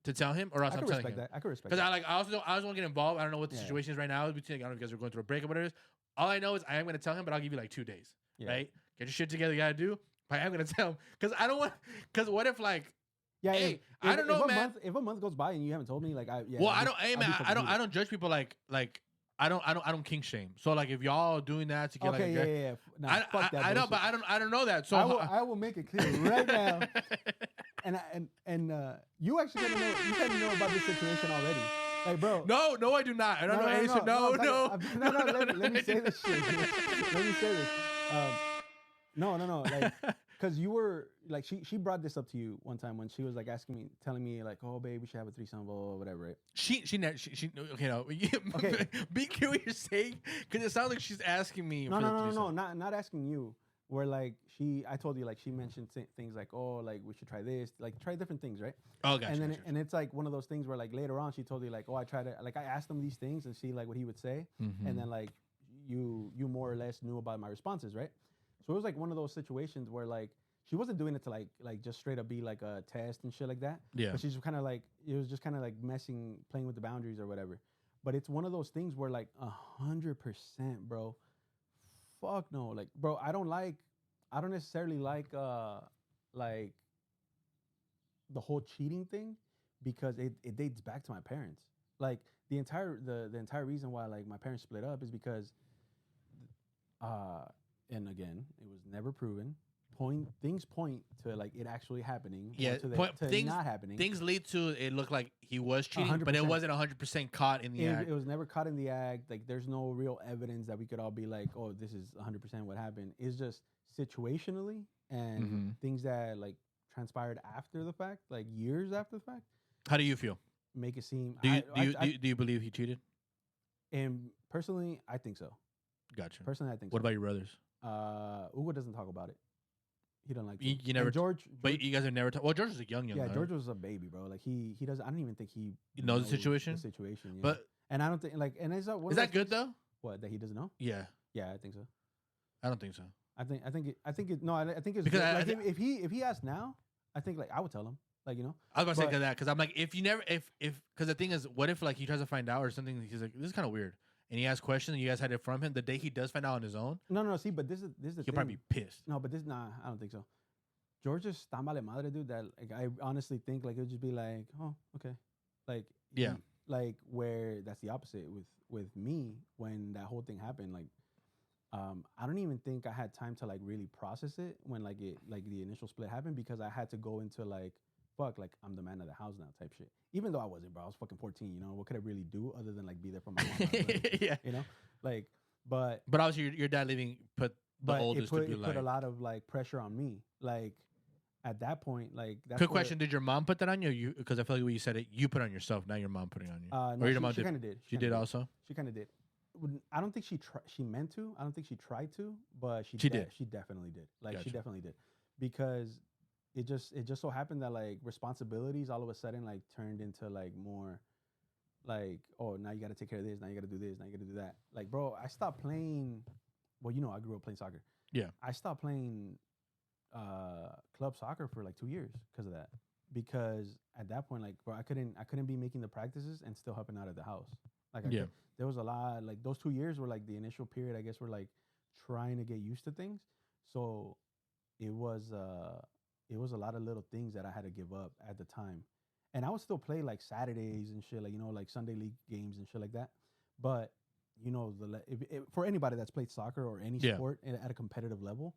to tell him, or else I'm telling him.
I could respect
that.
Because
I also don't want to get involved. I don't know what the situation is right now. Between, I don't know if you guys are going through a breakup or whatever it is. All I know is I am going to tell him, but I'll give you like 2 days. Yeah. Right? Get your shit together. You got to do. But I am going to tell him. Because I don't want. Because what if like.
Yeah,
hey, I don't know, man.
If a month goes by and you haven't told me, like,
well, I don't. Hey, man, I don't judge people like. I don't kink shame. So like if y'all doing that to get
okay,
nah, fuck that. I know, but I don't know that. So
I will make it clear right now. and you actually gotta know. You gotta know about this situation already. Like, bro.
No, I do not. I don't know anything. No.
Let me say this shit. Let me say this. No. Like, because you were like she brought this up to you one time when she was like telling me like, oh babe, we should have a threesome, or whatever, right?
She okay, no. Okay. Be clear what you're saying, because it sounds like she's asking me.
No, not asking you. Where like I told you like she mentioned things like, oh, like we should try this, like try different things, right?
Oh, gotcha.
And then and it's like one of those things where like later on she told you like, oh, I asked him these things and see like what he would say, and then like you more or less knew about my responses, right? So it was like one of those situations where like she wasn't doing it to like just straight up be like a test and shit like that.
Yeah.
But she's kind of like, it was just kind of like playing with the boundaries or whatever. But it's one of those things where like 100%, bro. Fuck no, like, bro. I don't necessarily like the whole cheating thing because it dates back to my parents. Like the entire reason why like my parents split up is because and again, it was never proven. Things point to like it actually happening.
Yeah,
to things not happening.
Things lead to it looked like he was cheating, 100%. But it wasn't 100% caught in the act.
It was never caught in the act. Like there's no real evidence that we could all be like, oh, this is 100% what happened. It's just situationally and things that like transpired after the fact, like years after the fact.
How do you feel?
Make it seem.
Do you believe he cheated?
And personally, I think so.
Gotcha.
Personally, I think.
What about your brothers?
Ugo doesn't talk about it. He don't like.
You never.
George,
but you guys have never talked. Well, George was a young.
Yeah, right? George was a baby, bro. Like he doesn't. I don't even think he
knows the situation.
Yeah.
But
and I don't think like. And is
that good though?
What, that he doesn't know?
Yeah.
Yeah, I think so.
I don't think so.
I think it. No, I think it's
because
like if he asks now, I think like I would tell him. Like, you know,
I was about to say that because I'm like, if because the thing is, what if like he tries to find out or something? He's like, this is kind of weird. And he asks questions, and you guys had it from him. The day he does find out on his own,
no. See, but this is the thing.
He'll probably be pissed.
No, but I don't think so. George is tan vale madre, dude. That like I honestly think like it would just be like, oh, okay, like
yeah,
like where that's the opposite with me when that whole thing happened. Like, I don't even think I had time to like really process it when like the initial split happened because I had to go into like, fuck, like I'm the man of the house now type shit. Even though I wasn't, bro. I was fucking 14, you know. What could I really do other than like be there for my mom?
Yeah.
You know? Like, but
obviously your dad leaving put the oldest to be like.
It put a lot of like pressure on me. Like at that point, like that's
quick question, did your mom put that on you? Because I feel like when you said it, you put it on yourself, now your mom putting it on you.
No, or your mom kinda did. She
did also?
She kinda did. I don't think she meant to. I don't think she tried to, but she did. She definitely did. Like gotcha. She definitely did. Because it just so happened that like responsibilities all of a sudden like turned into like more like, oh, now you got to take care of this, now you got to do this, now you got to do that. Like, bro, I stopped playing. Well, you know, I grew up playing soccer.
Yeah.
I stopped playing club soccer for like 2 years because of that. Because at that point, like, bro, I couldn't be making the practices and still helping out at the house. Like there was a lot, like those 2 years were like the initial period. I guess we're like trying to get used to things. So it was a lot of little things that I had to give up at the time. And I would still play like Saturdays and shit, like like Sunday league games and shit like that. But for anybody that's played soccer or any sport at a competitive level,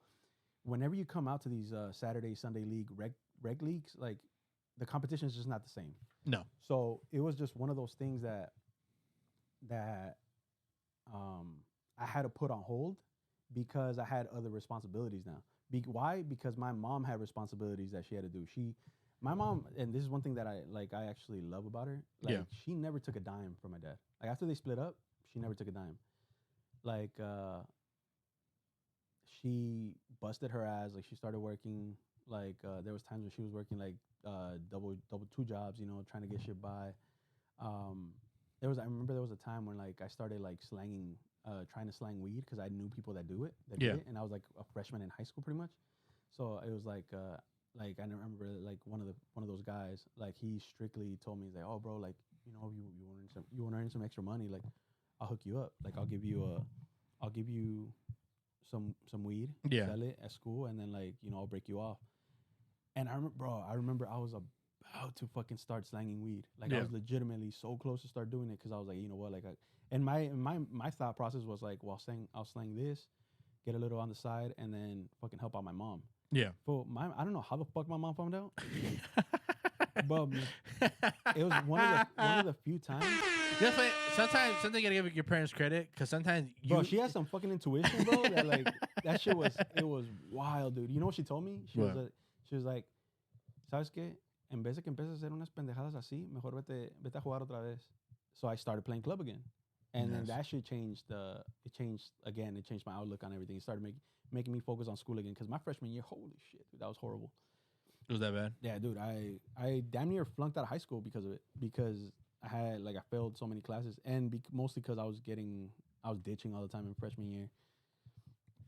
whenever you come out to these Saturday, Sunday league reg leagues, like the competition is just not the same.
No.
So it was just one of those things that I had to put on hold because I had other responsibilities now. Why? Because my mom had responsibilities that she had to do. My mom, and this is one thing that I actually love about her. Like she never took a dime from my dad. Like after they split up, she never took a dime. Like she busted her ass. Like she started working. Like there was times when she was working like double 2 jobs. Trying to get shit by. I remember there was a time when like I started like trying to slang weed because I knew people that did it, and I was like a freshman in high school pretty much. So it was like I remember like one of those guys, like he strictly told me, he's like, oh bro, like you want to earn some extra money, like I'll hook you up, like I'll give you some weed, sell it at school, and then like I'll break you off. And I remember I was about to fucking start slanging weed, like I was legitimately so close to start doing it because I was like, you know what, like and my thought process was like, well, I'll slang this, get a little on the side, and then fucking help out my mom.
Yeah.
For I don't know how the fuck my mom found out, but it was one of the few times.
Sometimes you gotta give your parents credit because sometimes
bro, she has some fucking intuition, bro. That like that shit was wild, dude. You know what she told me? She was like, ¿sabes qué? En vez de que empieces a hacer unas pendejadas así, mejor vete a jugar otra vez. So I started playing club again. And then that shit changed. It changed my outlook on everything. It started making me focus on school again. Because my freshman year, holy shit, dude, that was horrible.
It was that bad?
Yeah, dude. I damn near flunked out of high school because of it. Because I failed so many classes, and mostly because I was ditching all the time in freshman year.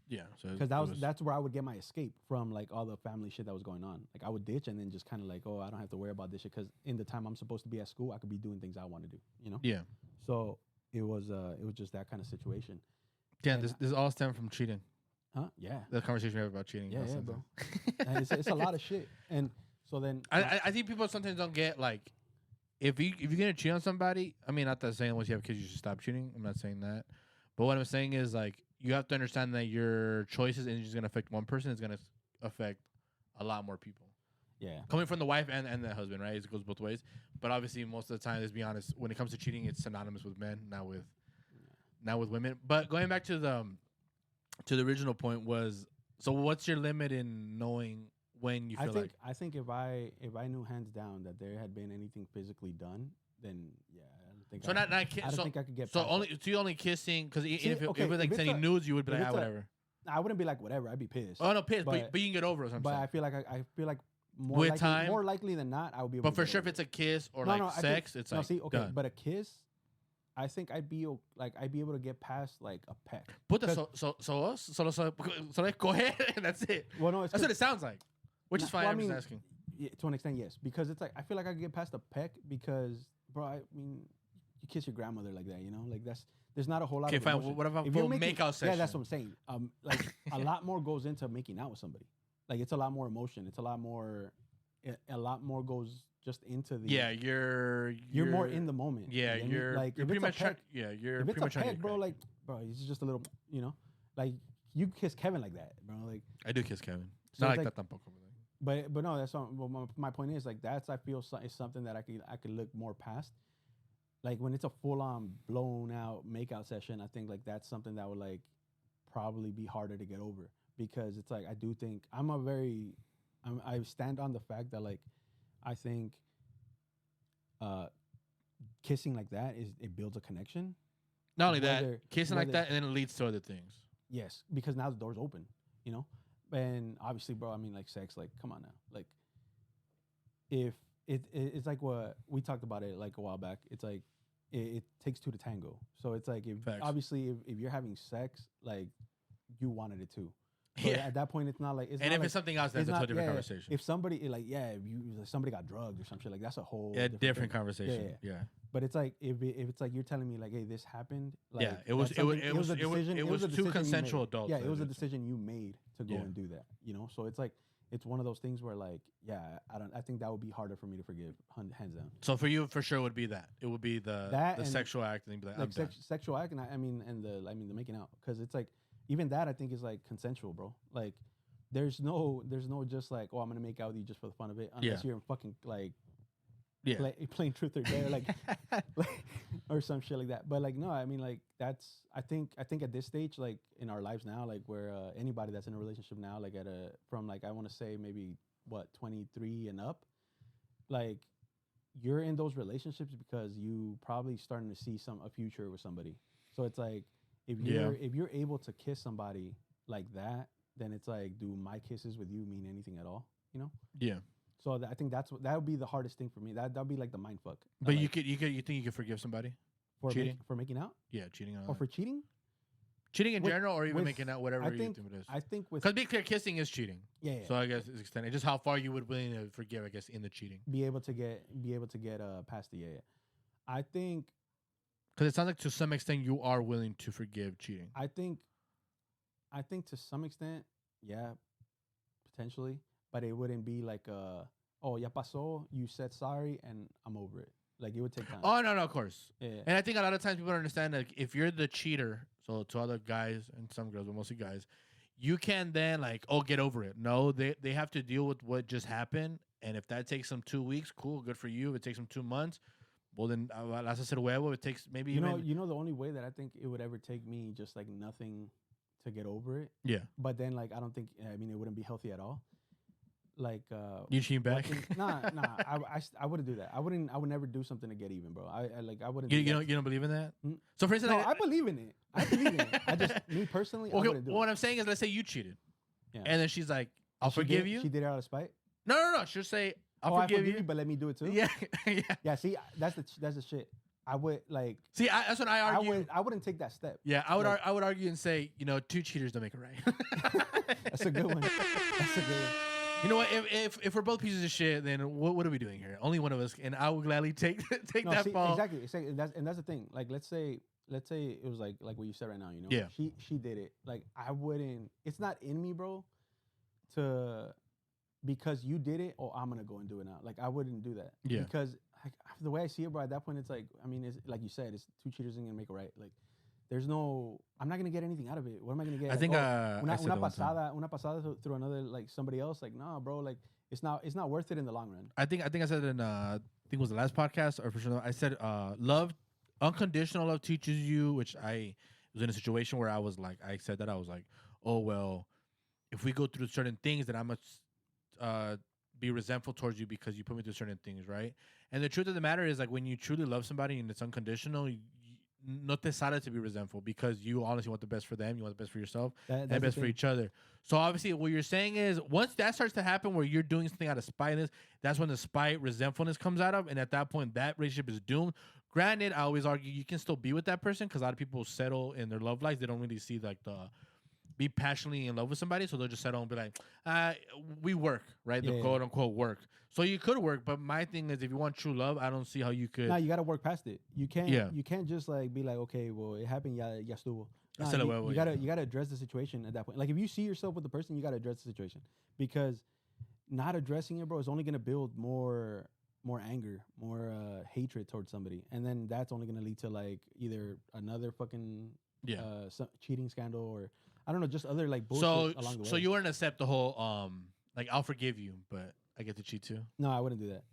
Yeah, so
because that's where I would get my escape from, like all the family shit that was going on. Like I would ditch and then just kind of like, oh, I don't have to worry about this shit because in the time I'm supposed to be at school, I could be doing things I want to do.
Yeah.
So it was just that kind of situation.
Yeah, this all stemmed from cheating.
Huh? Yeah.
The conversation we have about cheating.
Yeah, bro. And it's a lot of shit. And so then
I think people sometimes don't get like if you're gonna cheat on somebody. I mean, not that saying once you have kids you should stop cheating. I'm not saying that, but what I'm saying is like you have to understand that your choices isn't just gonna affect one person. It's gonna affect a lot more people.
Yeah.
Coming from the wife and the husband, right? It goes both ways. But obviously, most of the time, let's be honest, when it comes to cheating, it's synonymous with men, not with women. But going back to the original point was, so what's your limit in knowing when you feel
I think if I knew hands down that there had been anything physically done, then yeah, I don't think.
So I don't think I could get. So you only kissing because if it was like sending nudes, you would be like whatever.
I wouldn't be like whatever. I'd be pissed.
Oh no, pissed. But you can get over it.
But I feel like more likely than not, I would be able to.
But for sure, if it's a kiss or sex, it's like done.
But a kiss, I think I'd be able to get past like a peck.
So like, go ahead and that's it.
Well, no,
that's what it sounds like, which is fine. I'm just asking.
Yeah, to an extent, yes, because it's like I feel like I could get past a peck because, bro, I mean, you kiss your grandmother like that, like there's not a whole lot.
Okay, fine. What about make out session?
Yeah, that's what I'm saying. Like a lot more goes into making out with somebody. Like it's a lot more emotion. It's a lot more goes just into the.
Yeah, you're
more in the moment.
Yeah, you're pretty much. You're
if it's
pretty
a peck, bro. Like, bro, it's just a little. Like you kiss Kevin like that, bro. Like
I do kiss Kevin. It's not like that tampoco.
But no, that's not. Well, my point is like that's I feel is something that I could look more past. Like when it's a full on blown out makeout session, I think like that's something that would like probably be harder to get over. Because it's like I do think I stand on the fact that like I think kissing like that it builds a connection.
Not only that, kissing like that and then it leads to other things.
Yes, because now the door's open, and obviously, bro. I mean, like sex, like come on now, like if it's like what we talked about it like a while back. It's like it takes two to tango. So it's like if you're having sex, like you wanted it too. So at that point, it's not like.
If it's something else, that's a different conversation.
If somebody if somebody got drugged or some shit, like that's a whole
different conversation. Yeah.
But it's like if it's like you're telling me like, hey, this happened. Like,
it was two consensual adults.
Yeah, it was a decision you made to go and do that. You know, so it's like it's one of those things where like, I think that would be harder for me to forgive, hands down.
So for you, for sure, would be that. It would be the sexual act, and be like
sexual act, and the making out, because it's like even that I think is like consensual, bro. Like there's no just like, oh, I'm gonna make out with you just for the fun of it, unless you're in fucking like. Yeah, playing truth or dare, like, or some shit like that. But like, no, I mean, like that's. I think at this stage, like in our lives now, like where anybody that's in a relationship now, like from like I want to say maybe 23 and up, like you're in those relationships because you probably starting to see a future with somebody. So it's like if you're able to kiss somebody like that, then it's like, do my kisses with you mean anything at all? You know?
Yeah.
So I think that would be the hardest thing for me. That'd be like the mind fuck.
But you think you could forgive somebody
for
cheating,
for making out?
Yeah, cheating on.
Or for cheating?
Cheating in general, or even making out, whatever you think it is.
I think
because be clear, kissing is cheating.
Yeah.
So I guess it's extended. Just how far you would willing to forgive, I guess, in the cheating.
Be able to get past the I think
because it sounds like to some extent you are willing to forgive cheating.
I think to some extent, yeah, potentially. But it wouldn't be like oh, ya pasó, you said sorry, and I'm over it. Like, it would take time.
Oh, no, of course.
Yeah.
And I think a lot of times people don't understand, like, if you're the cheater, so to other guys and some girls, but mostly guys, you can then, like, get over it. No, they have to deal with what just happened, and if that takes them 2 weeks, cool, good for you. If it takes them 2 months, well, then, las hacer huevo, it takes maybe
you know, the only way that I think it would ever take me just, like, nothing to get over it.
Yeah.
But then, like, I don't think, it wouldn't be healthy at all. Like
you cheat back?
Nah. I wouldn't do that. I would never do something to get even, bro. I wouldn't.
You don't believe in that?
Mm-hmm.
So for instance,
I believe in it. I believe in it. I just me personally.
Okay, I wouldn't do what I'm saying is, let's say you cheated, and then she's like, "I'll forgive you."
She did it out of spite.
No. She'll say, "I'll forgive you,
but let me do it too."
Yeah.
Yeah. See, that's the shit. I would like.
See, that's what I argue.
I wouldn't take that step.
Yeah, I would argue and say, 2 cheaters don't make it right.
That's a good one. That's a good one.
You know what? If we're both pieces of shit, then what are we doing here? Only one of us, and I will gladly take that fall.
Exactly. And that's the thing. Like, let's say it was like what you said right now. You know,
yeah.
She did it. Like, I wouldn't. It's not in me, bro. Because you did it, I'm gonna go and do it now. Like, I wouldn't do that.
Yeah.
Because like, the way I see it, bro, at that point, it's like, it's like you said, it's 2 cheaters ain't gonna make it right. Like, there's no, I'm not gonna get anything out of it. What am I gonna get?
I think
una pasada through another, like, somebody else. Like, nah, bro. Like, it's not worth it in the long run.
I think I said in I think it was the last podcast, or for sure I said unconditional love teaches you, which I was in a situation where I was like, I said that I was like, oh well, if we go through certain things, then I must be resentful towards you because you put me through certain things, right? And the truth of the matter is, like, when you truly love somebody and it's unconditional, no te sale to be resentful because you honestly want the best for them, you want the best for yourself, and the best for each other. So obviously what you're saying is, once that starts to happen where you're doing something out of spiteness, that's when the spite, resentfulness comes out of, and at that point that relationship is doomed. Granted, I always argue you can still be with that person because a lot of people settle in their love lives. They don't really see like be passionately in love with somebody, so they'll just settle and be like, we work, right? The quote unquote work. So you could work, but my thing is, if you want true love, I don't see how you could.
No, you got to work past it. You can't. Yeah. You can't just like be like, okay, well, it happened. Ya estuvo. Nah, you gotta address the situation at that point. Like, if you see yourself with the person, you gotta address the situation, because not addressing it, bro, is only gonna build more anger, more hatred towards somebody, and then that's only gonna lead to like either another fucking cheating scandal, or I don't know, just other like bullshit along the way.
So you wouldn't accept the whole like, I'll forgive you, but I get to cheat too? No,
I wouldn't do that.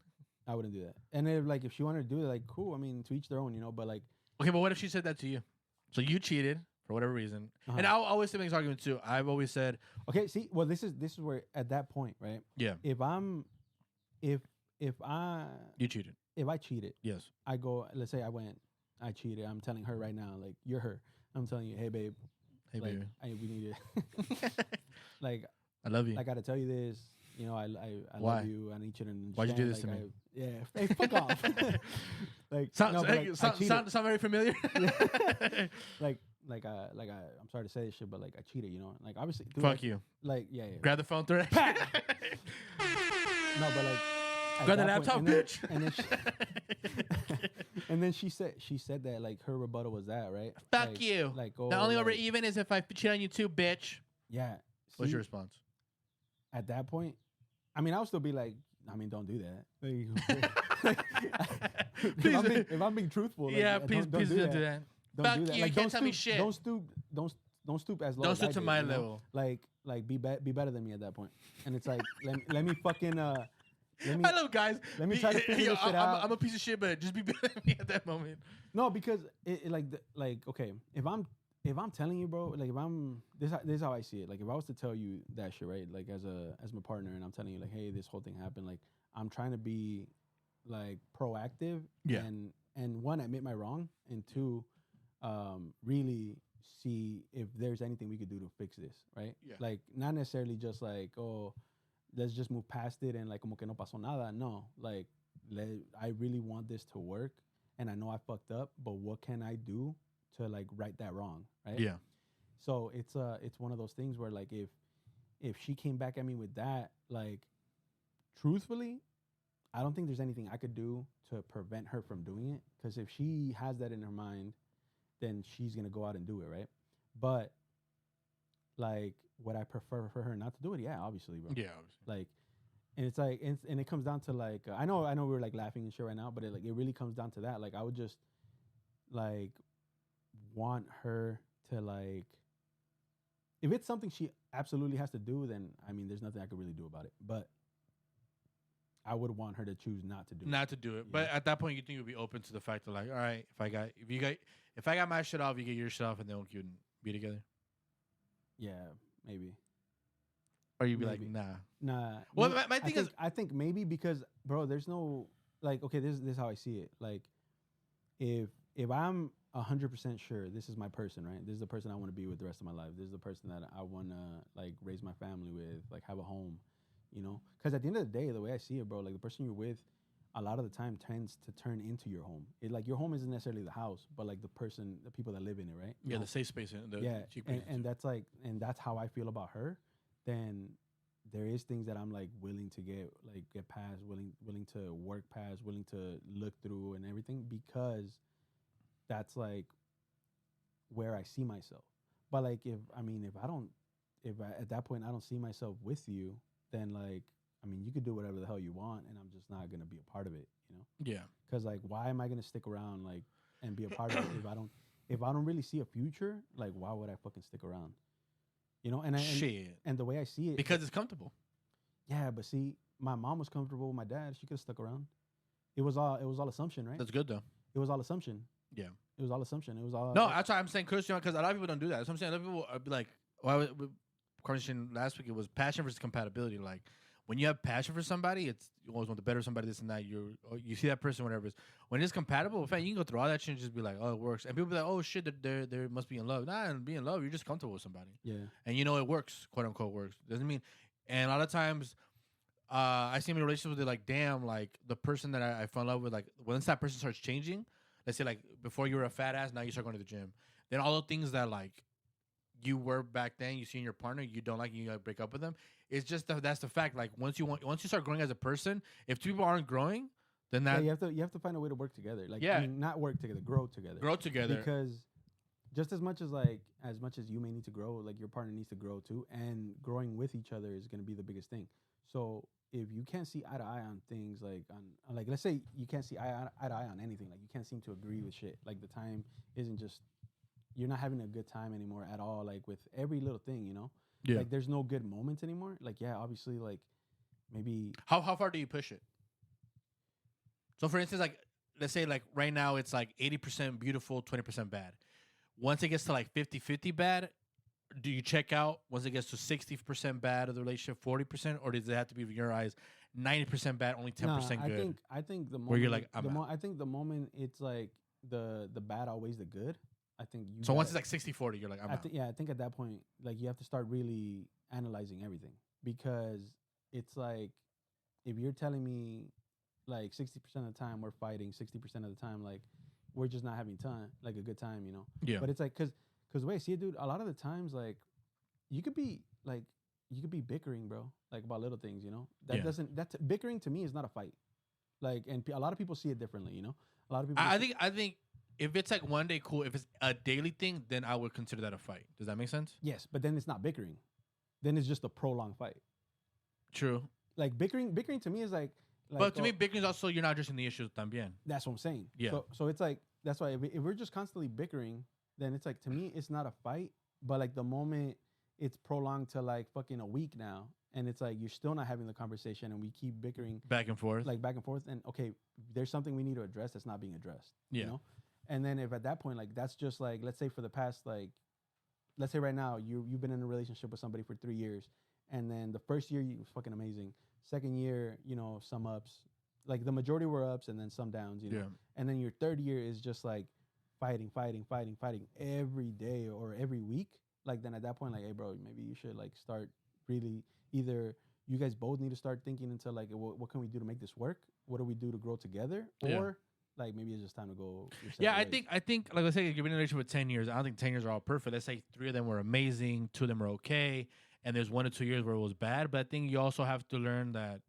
And if she wanted to do it, like, cool. I mean, to each their own, but like. Okay,
but what if she said that to you? So you cheated for whatever reason, and I always make this argument too. I've always said,
okay, see, well, this is where at that point, right?
Yeah.
If
you cheated.
If I cheated,
yes.
I go. Let's say I cheated. I'm telling her right now, like, you're her. I'm telling you, hey babe.
Hey
like,
baby.
We need to. Like,
I love you.
I gotta tell you this. I love you. I need you to understand.
Why'd you do this to me?
Hey, fuck off. Like,
sound very familiar.
Like, I'm sorry to say this shit, but like I cheated, you know, like obviously. Dude,
Fuck
like,
you.
Like yeah.
Grab the phone, throw it.
No, but like.
Grab the laptop, bitch.
And then she said that like her rebuttal was that, right?
Fuck
like,
you.
Like
the only way we're even is if I cheat on you too, bitch.
Yeah.
What's your response?
At that point, I mean, I would still be like, I mean, don't do that. If I'm being truthful, like,
yeah, please don't do that.
Don't
do that. You
like,
can't tell me shit.
Don't stoop as low.
Don't
as
stoop
I
to
did,
my
you know?
level.
Like be better than me at that point. And it's like, let me fucking
I love guys.
Let me try to figure this shit out.
I'm a piece of shit, but just be better than me at that moment.
No, because okay, if I'm telling you, bro, like if I'm this is how I see it. Like if I was to tell you that shit, right? Like as my partner, and I'm telling you like, hey, this whole thing happened. Like I'm trying to be like proactive, and one, admit my wrong, and two, really see if there's anything we could do to fix this, right?
Yeah.
Like not necessarily just like, oh, let's just move past it and like como que no pasó nada. No, like I really want this to work, and I know I fucked up, but what can I do to like right that wrong, right?
Yeah.
So it's one of those things where like if she came back at me with that, like truthfully, I don't think there's anything I could do to prevent her from doing it, because if she has that in her mind, then she's gonna go out and do it, right? But like, would I prefer for her not to do it? Yeah, obviously, bro.
Yeah, obviously.
Like, and it's like, and it comes down to like, I know we're like laughing and shit right now, but it really comes down to that. Like, I would just like want her to like, if it's something she absolutely has to do, then I mean, there's nothing I could really do about it. But I would want her to choose not to do it.
Yeah. But at that point, you think you'll be open to the fact that like, all right, if I got my shit off, you get your shit off, and then we can be together.
Yeah, maybe.
Or you'd be like, nah. Well, my thing is,
I think maybe because, bro, there's no like, okay, this is how I see it. Like, if I'm 100% sure this is my person, right? This is the person I want to be with the rest of my life. This is the person that I want to like raise my family with, like have a home, you know? Because at the end of the day, the way I see it, bro, like the person you're with, a lot of the time tends to turn into your home. It like your home isn't necessarily the house, but like the people that live in it, right?
Yeah, the safe space.
And that's like, and that's how I feel about her. Then there is things that I'm like willing to get past, willing to work past, willing to look through and everything, because that's like where I see myself. But like if at that point I don't see myself with you, then like, I mean, you could do whatever the hell you want, and I'm just not gonna be a part of it, you know?
Yeah.
Because like, why am I gonna stick around like and be a part of it if I don't really see a future? Like, why would I fucking stick around? You know? And the way I see it,
because it's comfortable.
Yeah, but see, my mom was comfortable with my dad. She could have stuck around. It was all assumption, right?
That's good though.
It was all assumption.
Yeah.
It was all assumption. It was all.
No, that's why I'm saying Christian, because a lot of people don't do that. That's what I'm saying. A lot of people be like, conversation last week, it was passion versus compatibility. Like, when you have passion for somebody, it's you always want the better somebody, this and that. You see that person, whatever it is. When it's compatible, in fact, you can go through all that shit and just be like, oh, it works. And people be like, oh shit, they must be in love. Nah, and be in love, you're just comfortable with somebody.
Yeah.
And you know it works, quote unquote works. Doesn't mean. And a lot of times, I see in relationships with like, damn, like the person that I fell in love with, like once that person starts changing, let's say like before you were a fat ass, now you start going to the gym. Then all the things that like you were back then, you see in your partner, you don't like, and you like break up with them. It's just that's the fact. Like once you start growing as a person, if two people aren't growing, then that
you have to find a way to work together. Like,
yeah,
I mean, not work together, grow together.
Grow together.
Because just as much as you may need to grow, like your partner needs to grow too, and growing with each other is going to be the biggest thing. So if you can't see eye to eye on things, like on like, let's say you can't see eye to eye on anything, like you can't seem to agree with shit, like the time isn't just, you're not having a good time anymore at all, like with every little thing, you know?
Yeah.
Like there's no good moments anymore. Like, yeah, obviously, like maybe
how far do you push it? So for instance, like let's say like right now it's like 80% beautiful, 20% bad. Once it gets to like 50-50 bad, do you check out? Once it gets to 60% bad of the relationship, 40%, or does it have to be in your eyes 90% bad, only 10% good?
I think the moment
where you're like,
I think the moment it's like the bad outweighs the good. I think you.
So once it's like 60-40, you're like, I'm out.
I think at that point, like you have to start really analyzing everything, because it's like if you're telling me like 60% of the time we're fighting, 60% of the time like we're just not having time, like a good time, you know?
Yeah.
But it's like because Because wait, see, dude, a lot of the times, like, you could be like, you could be bickering, bro, like about little things, you know. That doesn't. That's bickering to me is not a fight. Like, and a lot of people see it differently, you know. A lot of people.
I think if it's like one day, cool. If it's a daily thing, then I would consider that a fight. Does that make sense?
Yes, but then it's not bickering. Then it's just a prolonged fight.
True.
Like bickering to me is like
but to me, bickering is also you're not addressing the issues también.
That's what I'm saying.
Yeah.
So it's like that's why if we're just constantly bickering, then it's like to me it's not a fight, but like the moment it's prolonged to like fucking a week now, and it's like you're still not having the conversation, and we keep bickering
back and forth,
and okay, there's something we need to address that's not being addressed.
Yeah.
You know? And then if at that point, like that's just like let's say for the past let's say right now you've been in a relationship with somebody for 3 years, and then the first year you was fucking amazing. Second year, you know, some ups, like the majority were ups, and then some downs, you know.
Yeah.
And then your third year is just like fighting every day or every week. Like then at that point, like, hey, bro, maybe you should like start really either you guys both need to start thinking into like what can we do to make this work? What do we do to grow together? Or like maybe it's just time to go.
Yeah, I think like let's say you've been in a relationship for 10 years. I don't think 10 years are all perfect. Let's say 3 of them were amazing, 2 of them were okay, and there's 1 or 2 years where it was bad. But I think you also have to learn that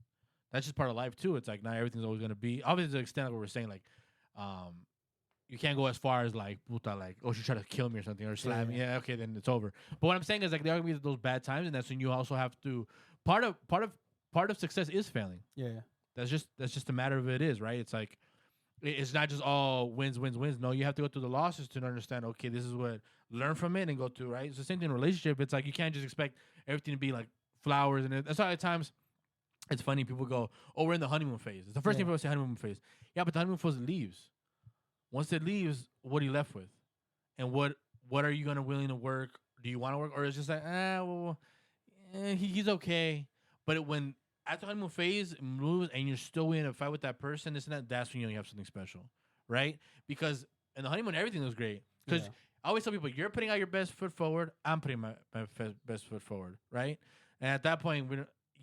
that's just part of life too. It's like not everything's always gonna be obviously to the extent of what we're saying, like you can't go as far as like puta, like, oh, she tried to kill me or something or slam me. Yeah, okay, then it's over. But what I'm saying is like there are gonna be those bad times, and that's when you also have to part of success is failing.
Yeah.
That's just a matter of it is, right? It's like it's not just all wins. No, you have to go through the losses to understand, okay, this is what learn from it and go through, right? It's the same thing in a relationship. It's like you can't just expect everything to be like flowers, and that's why at times it's funny. People go, oh, we're in the honeymoon phase. It's the first thing people say, honeymoon phase. Yeah, but the honeymoon phase leaves. Once it leaves, what are you left with? And what are you gonna willing to work? Do you want to work? Or it's just like, he's okay. But when after honeymoon phase moves and you're still willing to fight with that person, this and that, that's when you have something special, right? Because in the honeymoon, everything was great. Because I always tell people, you're putting out your best foot forward. I'm putting my best foot forward, right? And at that point,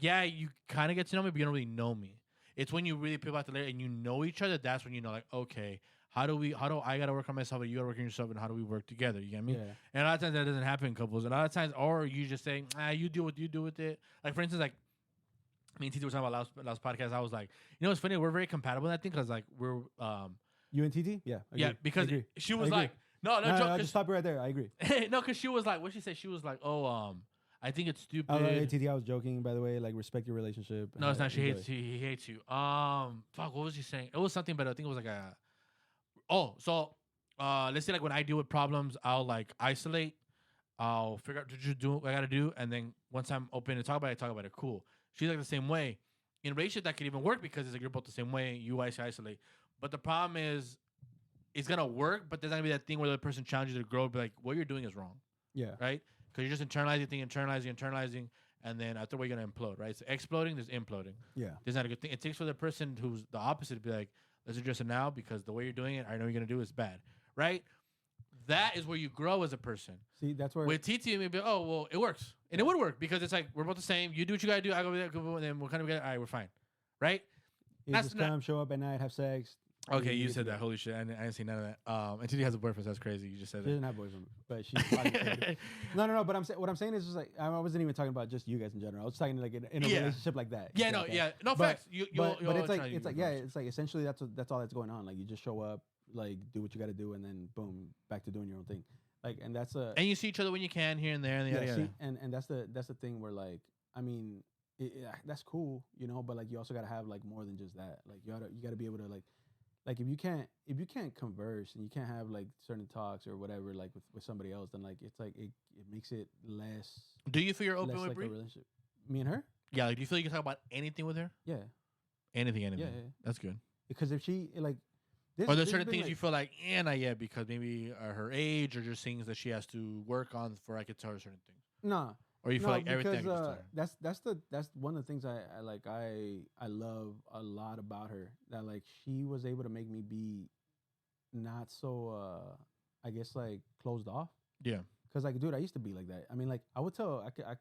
you kind of get to know me, but you don't really know me. It's when you really peel back the layer and you know each other. That's when you know, like, okay, how do I gotta work on myself, and you gotta work on yourself, and how do we work together? You get me? Yeah. And a lot of times that doesn't happen in couples. A lot of times, or you just say, you do what you do with it. Like for instance, like me and TT were talking about last podcast. I was like, you know, it's funny. We're very compatible in that thing because like we're
you and TT, yeah,
yeah, because she was like, no,
just stop you right there. I agree.
No, because she was like, what she said, she was like, oh, I think it's stupid.
Oh, hey, TT, I was joking, by the way. Like, respect your relationship.
No, it's not. He hates you. Fuck, what was he saying? It was something, but I think it was like let's say like when I deal with problems, I'll like isolate. I'll figure out to do what I gotta do, and then once I'm open to talk about it, I talk about it. Cool. She's like the same way. In a relationship, that could even work because it's like you're both the same way. You isolate, but the problem is, it's gonna work, but there's not gonna be that thing where the person challenges you to grow. Be like, what you're doing is wrong.
Yeah.
Right. Because you're just internalizing, and then after you're gonna implode. Right. So exploding, there's imploding.
Yeah.
There's not a good thing. It takes for the person who's the opposite to be like, let's address it now because the way you're doing it, I know you're gonna do is bad. Right. That is where you grow as a person.
See, that's where
with TT, maybe oh well, it works, and it would work because it's like we're both the same. You do what you gotta do. I go over there, and then we're kind of all right. We're fine, right?
You just come, show up at night, have sex.
Okay, you said that. Holy shit, I didn't see none of that. And TT has a boyfriend. So that's crazy. You just said
she doesn't have a boyfriend, but she's no. But what I'm saying is just like I wasn't even talking about just you guys in general. I was talking like in a relationship like that.
Yeah, no, yeah, no facts.
But it's like essentially that's all that's going on. Like you just show up, like do what you got to do, and then boom, back to doing your own thing. Like, and that's
and you see each other when you can here and there, and
and that's the thing where like I mean that's cool, you know, but like you also gotta have like more than just that. Like you gotta be able to like if you can't converse and you can't have like certain talks or whatever like with somebody else, then like it's like it makes it less.
Do you feel you're open with
like a relationship? Me and her?
Yeah. Like, do you feel you can talk about anything with her?
Yeah.
Anything.
Yeah.
That's good.
Because if she like.
Are there certain things you feel like, not yet, because maybe her age or just things that she has to work on before I could tell her certain things?
Nah.
Or you feel like everything?
That's one of the things I love a lot about her. That like she was able to make me be not so I guess like closed off.
Yeah.
Because like dude, I used to be like that. I mean like I would tell I